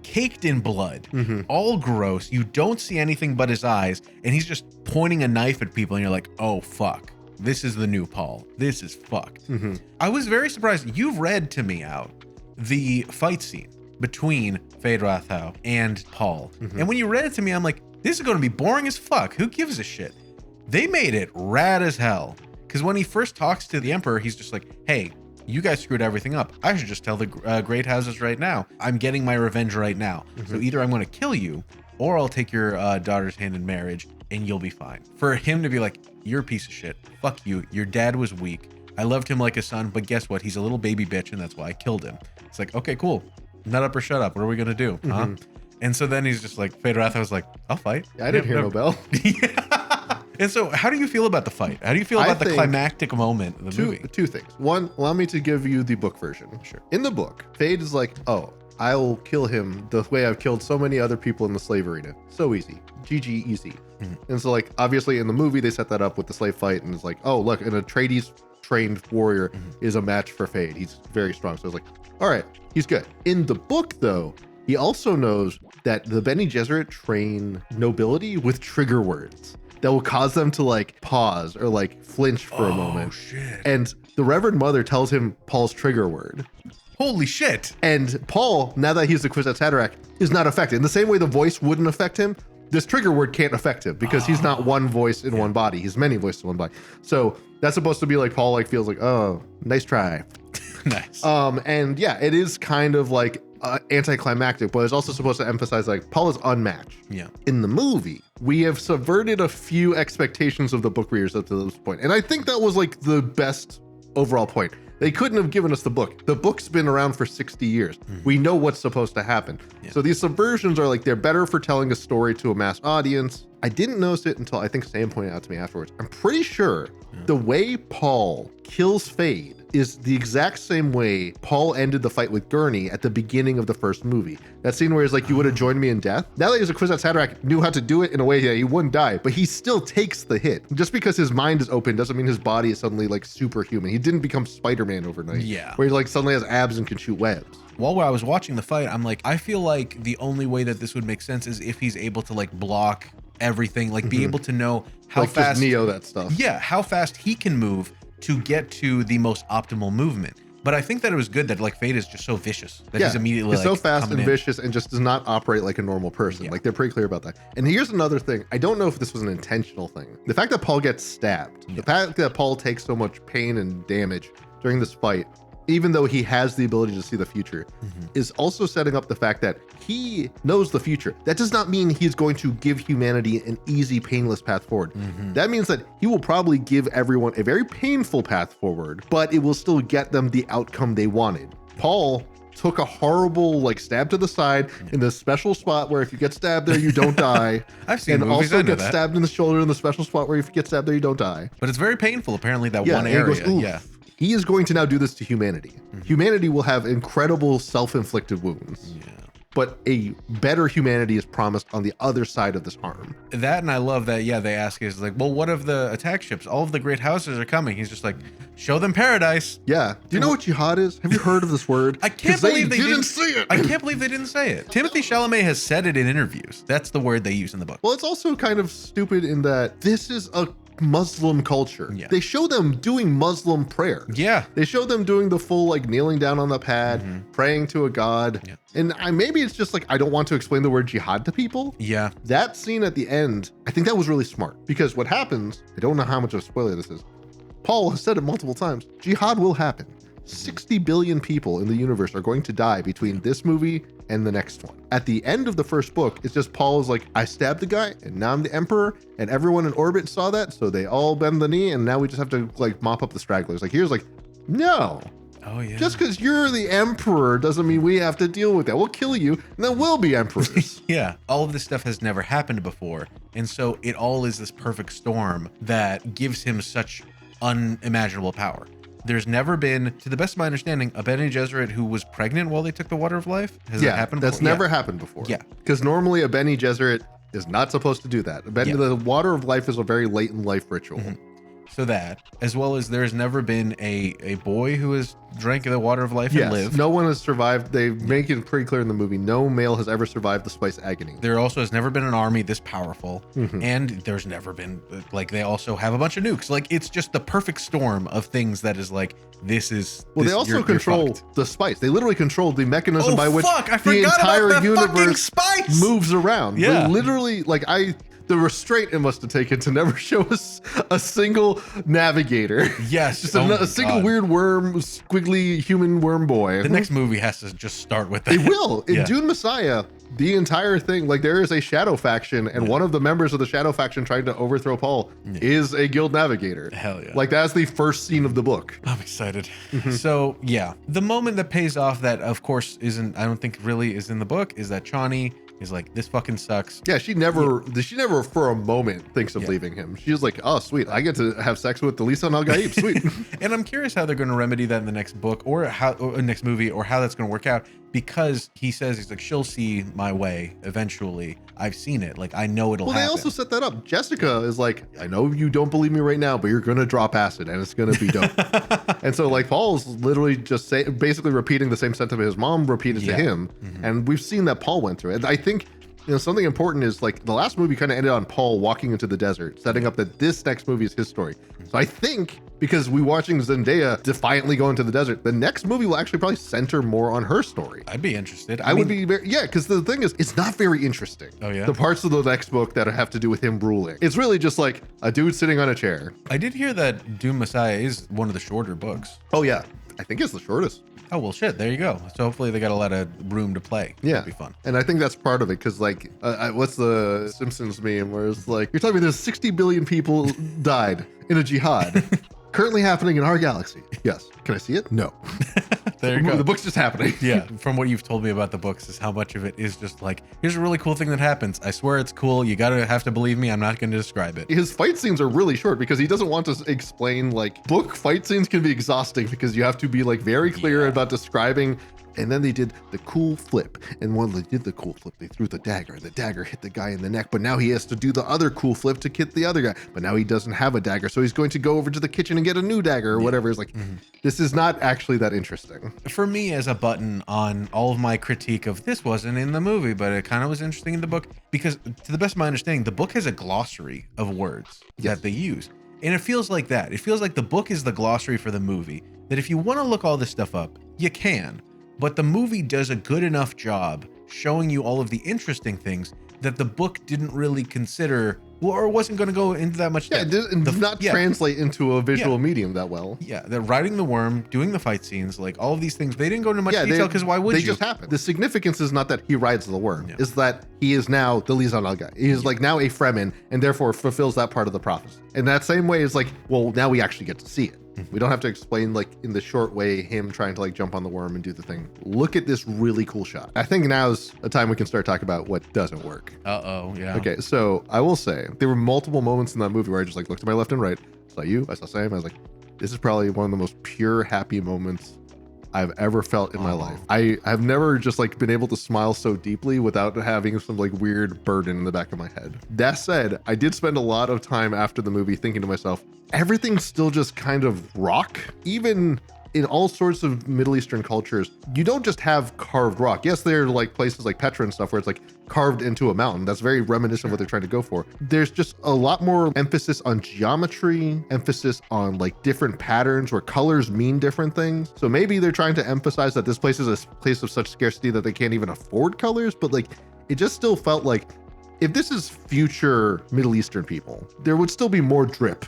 caked in blood, all gross. You don't see anything but his eyes, and he's just pointing a knife at people, and you're like, oh, fuck. This is the new Paul. This is fucked. I was very surprised. You've read to me out the fight scene between Feyd and Paul. And when you read it to me, I'm like, this is going to be boring as fuck. Who gives a shit? They made it rad as hell. Because when he first talks to the Emperor, he's just like, hey, you guys screwed everything up. I should just tell the great houses right now. I'm getting my revenge right now. So either I'm going to kill you, or I'll take your daughter's hand in marriage, and you'll be fine. For him to be like, you're a piece of shit. Fuck you. Your dad was weak. I loved him like a son, but guess what? He's a little baby bitch, and that's why I killed him. It's like, okay, cool. Nut up or shut up. What are we going to do? Huh? And so then he's just like, Feyd was like, I'll fight. Yeah, I didn't hear no bell. And so how do you feel about the fight? How do you feel about the climactic moment of the movie? Two things. One, allow me to give you the book version. Sure. In the book, Feyd is like, oh, I will kill him the way I've killed so many other people in the slave arena. So easy. GG easy. And so like, obviously in the movie, they set that up with the slave fight, and it's like, oh, look, an Atreides trained warrior is a match for Feyd. He's very strong. So it's like, all right, he's good. In the book though, he also knows that the Bene Gesserit train nobility with trigger words that will cause them to like pause or like flinch for a moment. Shit. And the Reverend Mother tells him Paul's trigger word. Holy shit. And Paul, now that he's the Kwisatz Haderach, is not affected. In the same way the voice wouldn't affect him, this trigger word can't affect him because he's not one voice in one body. He's many voices in one body. So that's supposed to be like Paul like feels like, oh, nice try. Nice. And yeah, it is kind of like anticlimactic, but it's also supposed to emphasize like Paul is unmatched. Yeah. In the movie, we have subverted a few expectations of the book readers up to this point. And I think that was like the best overall point. They couldn't have given us the book. The book's been around for 60 years. We know what's supposed to happen. Yeah. So these subversions are like, they're better for telling a story to a mass audience. I didn't notice it until I think Sam pointed out to me afterwards. I'm pretty sure the way Paul kills Feyd is the exact same way Paul ended the fight with Gurney at the beginning of the first movie. That scene where he's like, you would have joined me in death. Now that he's a Kwisatz Haderach, knew how to do it in a way that he wouldn't die, but he still takes the hit. Just because his mind is open doesn't mean his body is suddenly like superhuman. He didn't become Spider-Man overnight. Yeah. Where he like suddenly has abs and can shoot webs. While I was watching the fight, I'm like, I feel like the only way that this would make sense is if he's able to like block everything, like be able to know how like fast just Neo that stuff. Yeah, how fast he can move to get to the most optimal movement. But I think that it was good that like Feyd is just so vicious that he's immediately he's like, so fast and in. vicious and just does not operate like a normal person. Like they're pretty clear about that. And here's another thing. I don't know if this was an intentional thing. The fact that Paul gets stabbed, the fact that Paul takes so much pain and damage during this fight, even though he has the ability to see the future, is also setting up the fact that he knows the future. That does not mean he's going to give humanity an easy, painless path forward. That means that he will probably give everyone a very painful path forward, but it will still get them the outcome they wanted. Paul took a horrible like stab to the side in the special spot where if you get stabbed there, you don't die. I've seen and movies also get stabbed in the shoulder in the special spot where if you get stabbed there, you don't die. But it's very painful, apparently, that one and he area. goes, oof. He is going to now do this to humanity. Humanity will have incredible self-inflicted wounds. But a better humanity is promised on the other side of this harm. That, and I love that, they ask is like, well, what of the attack ships? All of the great houses are coming. He's just like, show them paradise. Yeah. Do you know what jihad is? Have you heard of this word? I can't believe they didn't say it. I can't believe they didn't say it. Timothy Chalamet has said it in interviews. That's the word they use in the book. Well, it's also kind of stupid in that this is a Muslim culture. They show them doing Muslim prayer. They show them doing the full like kneeling down on the pad, praying to a god. And maybe it's just like, I don't want to explain the word jihad to people. That scene at the end, I think that was really smart because what happens, I don't know how much of a spoiler this is. Paul has said it multiple times. Jihad will happen. 60 billion people in the universe are going to die between this movie and the next one. At the end of the first book, it's just Paul's like, I stabbed the guy and now I'm the emperor and everyone in orbit saw that. So they all bend the knee and now we just have to like mop up the stragglers. Like here's like, no. Oh yeah. Just because you're the emperor doesn't mean we have to deal with that. We'll kill you and then we'll be emperors. All of this stuff has never happened before. And so it all is this perfect storm that gives him such unimaginable power. There's never been, to the best of my understanding, a Bene Gesserit who was pregnant while they took the Water of Life. Has that happened before? That's never happened before. Because normally a Bene Gesserit is not supposed to do that. The Water of Life is a very late in life ritual. So that, as well as there's never been a boy who has drank the water of life and lived. No one has survived. They make it pretty clear in the movie. No male has ever survived the spice agony. There also has never been an army this powerful. And there's never been, like, they also have a bunch of nukes. Like, it's just the perfect storm of things that is like, this is. Well, this, they also you're control the spice. They literally control the mechanism by which I the forgot entire about that fucking universe spice! moves around. Yeah. But literally, like, the restraint it must have taken to never show us a single navigator. Yes. Just a single weird worm, squiggly human worm boy. The next movie has to just start with that. It will. In Yeah. Dune Messiah, the entire thing, like, there is a shadow faction, and one of the members of the shadow faction trying to overthrow Paul is a guild navigator. Hell yeah. Like, that's the first scene of the book. I'm excited. So yeah, the moment that pays off that of course isn't, I don't think really is in the book, is that Chani is like, this fucking sucks. Yeah, she never for a moment thinks of leaving him. She's like, oh, sweet, I get to have sex with the Lisan Al Gaib, sweet. And I'm curious how they're going to remedy that in the next book or next movie, or how that's going to work out, because he says, he's like, she'll see my way eventually. I've seen it. Like, I know it'll happen. They also set that up. Jessica is like, I know you don't believe me right now, but you're going to drop acid and it's going to be dope. And so, like, Paul's literally just basically repeating the same sentiment his mom repeated to him. And we've seen that Paul went through it. I think, you know, something important is, like, the last movie kind of ended on Paul walking into the desert, setting up that this next movie is his story. So I think, because we watching Zendaya defiantly go into the desert, the next movie will actually probably center more on her story. I'd be interested. I would be very, because the thing is, it's not very interesting. Oh, yeah? The parts of the next book that have to do with him ruling. It's really just like a dude sitting on a chair. I did hear that Dune Messiah is one of the shorter books. Oh, yeah. I think it's the shortest. Oh, well, shit. There you go. So hopefully they got a lot of room to play. Yeah. That'd be fun. And I think that's part of it, because, like, what's the Simpsons meme where it's like, you're telling me there's 60 billion people died in a jihad currently happening in our galaxy? Yes. Can I see it? No. There you go. The book's just happening. Yeah. From what you've told me about the books is how much of it is just like, here's a really cool thing that happens. I swear it's cool. You gotta have to believe me. I'm not going to describe it. His fight scenes are really short because he doesn't want to explain, like, book fight scenes can be exhausting because you have to be, like, very clear about describing. And then they did the cool flip. And when they did the cool flip, they threw the dagger. The dagger hit the guy in the neck. But now he has to do the other cool flip to hit the other guy. But now he doesn't have a dagger. So he's going to go over to the kitchen and get a new dagger or whatever. It's like, this is not actually that interesting. For me, as a button on all of my critique of this wasn't in the movie, but it kind of was interesting in the book, because to the best of my understanding, the book has a glossary of words that they use. And it feels like that. It feels like the book is the glossary for the movie, that if you want to look all this stuff up, you can. But the movie does a good enough job showing you all of the interesting things that the book didn't really consider, or wasn't going to go into that much depth. Yeah, it did not translate into a visual medium that well. Yeah, they're riding the worm, doing the fight scenes, like all of these things. They didn't go into much detail because why would you? They just happen. The significance is not that he rides the worm, is that he is now the Lisan Al Gaib. He is like now a Fremen and therefore fulfills that part of the prophecy. In that same way, it's like, well, now we actually get to see it. We don't have to explain, like, in the short way, him trying to, like, jump on the worm and do the thing. Look at this really cool shot. I think now's a time we can start talking about what doesn't work. Uh-oh, yeah. Okay, so I will say there were multiple moments in that movie where I just, like, looked to my left and right. I saw you, I saw Sam. I was like, this is probably one of the most pure, happy moments I've ever felt in my life. I've never just, like, been able to smile so deeply without having some, like, weird burden in the back of my head. That said, I did spend a lot of time after the movie thinking to myself, everything's still just kind of rock. Even in all sorts of Middle Eastern cultures, you don't just have carved rock. Yes, there are, like, places like Petra and stuff where it's, like, carved into a mountain. That's very reminiscent of what they're trying to go for. There's just a lot more emphasis on geometry, emphasis on, like, different patterns where colors mean different things. So maybe they're trying to emphasize that this place is a place of such scarcity that they can't even afford colors, but, like, it just still felt like if this is future Middle Eastern people, there would still be more drip.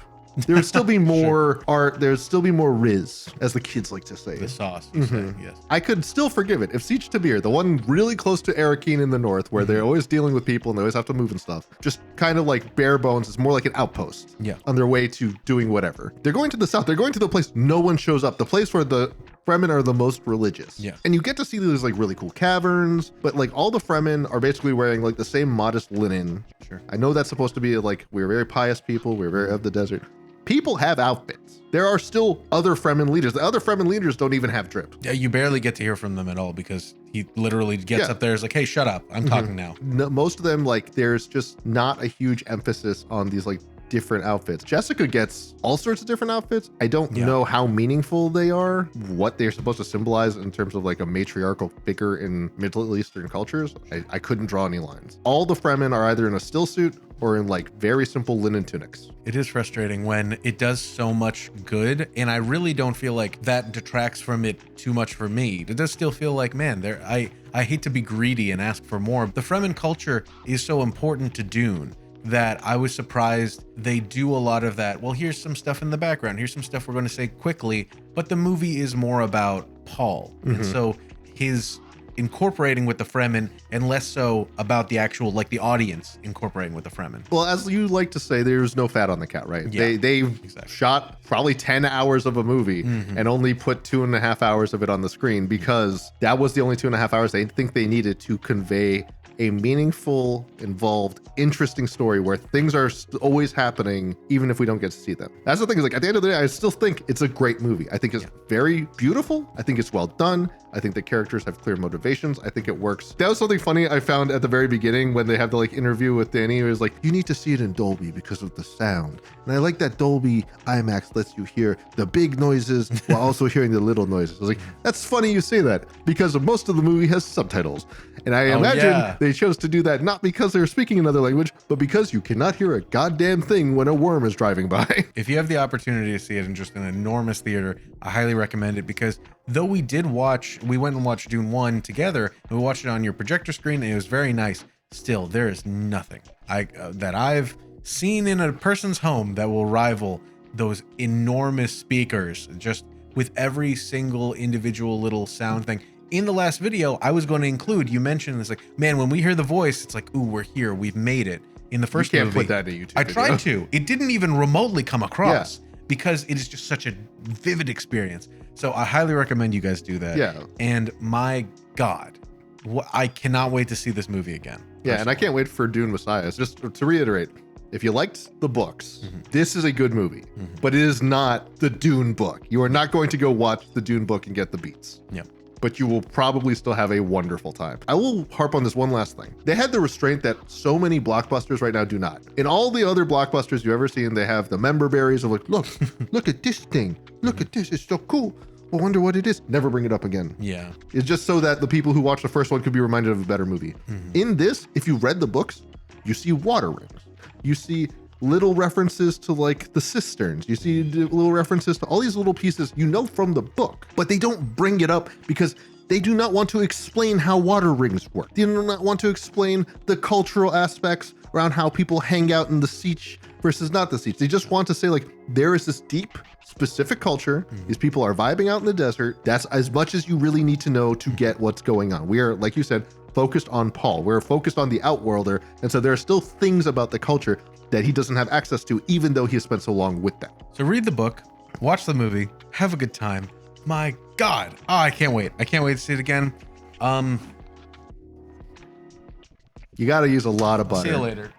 There would still be more art. There'd still be more riz, as the kids like to say. The sauce, you say, yes. I could still forgive it if Siege Tabir, the one really close to Arakeen in the north, where they're always dealing with people and they always have to move and stuff, just kind of like bare bones. It's more like an outpost on their way to doing whatever. They're going to the south. They're going to the place no one shows up, the place where the Fremen are the most religious. Yeah. And you get to see these like really cool caverns, but like all the Fremen are basically wearing like the same modest linen. Sure. I know that's supposed to be like, we're very pious people. We're very of the desert. People have outfits. There are still other Fremen leaders. The other Fremen leaders don't even have drip. Yeah, you barely get to hear from them at all because he literally gets up there, is like, hey, shut up. I'm talking now. No, most of them, like, there's just not a huge emphasis on these like different outfits. Jessica gets all sorts of different outfits. I don't know how meaningful they are, what they're supposed to symbolize in terms of like a matriarchal figure in Middle Eastern cultures. I couldn't draw any lines. All the Fremen are either in a still suit or in like very simple linen tunics. It is frustrating when it does so much good, and I really don't feel like that detracts from it too much for me. It does still feel like, man, I hate to be greedy and ask for more. The Fremen culture is so important to Dune that I was surprised they do a lot of that. Well, here's some stuff in the background. Here's some stuff we're going to say quickly, but the movie is more about Paul. And so his incorporating with the Fremen and less so about the actual, like the audience incorporating with the Fremen. Well, as you like to say, there's no fat on the cat, right? Yeah, they shot probably 10 hours of a movie and only put 2.5 hours of it on the screen because that was the only 2.5 hours they think they needed to convey a meaningful, involved, interesting story where things are always happening, even if we don't get to see them. That's the thing, is like at the end of the day, I still think it's a great movie. I think it's very beautiful. I think it's well done. I think the characters have clear motivations. I think it works. That was something funny I found at the very beginning when they have the like interview with Danny. It was like, you need to see it in Dolby because of the sound. And I like that Dolby IMAX lets you hear the big noises while also hearing the little noises. I was like, that's funny you say that because most of the movie has subtitles. And I imagine they chose to do that not because they're speaking another language, but because you cannot hear a goddamn thing when a worm is driving by. If you have the opportunity to see it in just an enormous theater, I highly recommend it because though we went and watched Dune 1 together, and we watched it on your projector screen, and it was very nice. Still, there is nothing that I've seen in a person's home that will rival those enormous speakers, just with every single individual little sound thing. In the last video, I was going to include, you mentioned, it's like, man, when we hear the voice, it's like, ooh, we're here, we've made it. In the first movie, put that in a YouTube I video. tried to. It didn't even remotely come across because it is just such a vivid experience. So I highly recommend you guys do that. Yeah. And my God, I cannot wait to see this movie again. Yeah, and I can't wait for Dune Messiah. Just to reiterate, if you liked the books, this is a good movie, but it is not the Dune book. You are not going to go watch the Dune book and get the beats. Yep. But you will probably still have a wonderful time. I will harp on this one last thing. They had the restraint that so many blockbusters right now do not. In all the other blockbusters you've ever seen, they have the member berries of like, look at this thing. Look at this, it's so cool. I wonder what it is. Never bring it up again. Yeah. It's just so that the people who watch the first one could be reminded of a better movie. In this, if you read the books, you see water rings. You see little references to like the cisterns. You see little references to all these little pieces you know from the book, but they don't bring it up because they do not want to explain how water rings work. They do not want to explain the cultural aspects around how people hang out in the Siege versus not the Siege. They just want to say like, there is this deep, specific culture. These people are vibing out in the desert. That's as much as you really need to know to get what's going on. We are, like you said, focused on Paul. We're focused on the Outworlder. And so there are still things about the culture that he doesn't have access to, even though he has spent so long with them. So read the book, watch the movie, have a good time. My God. Oh, I can't wait. I can't wait to see it again. You got to use a lot of butter. See you later.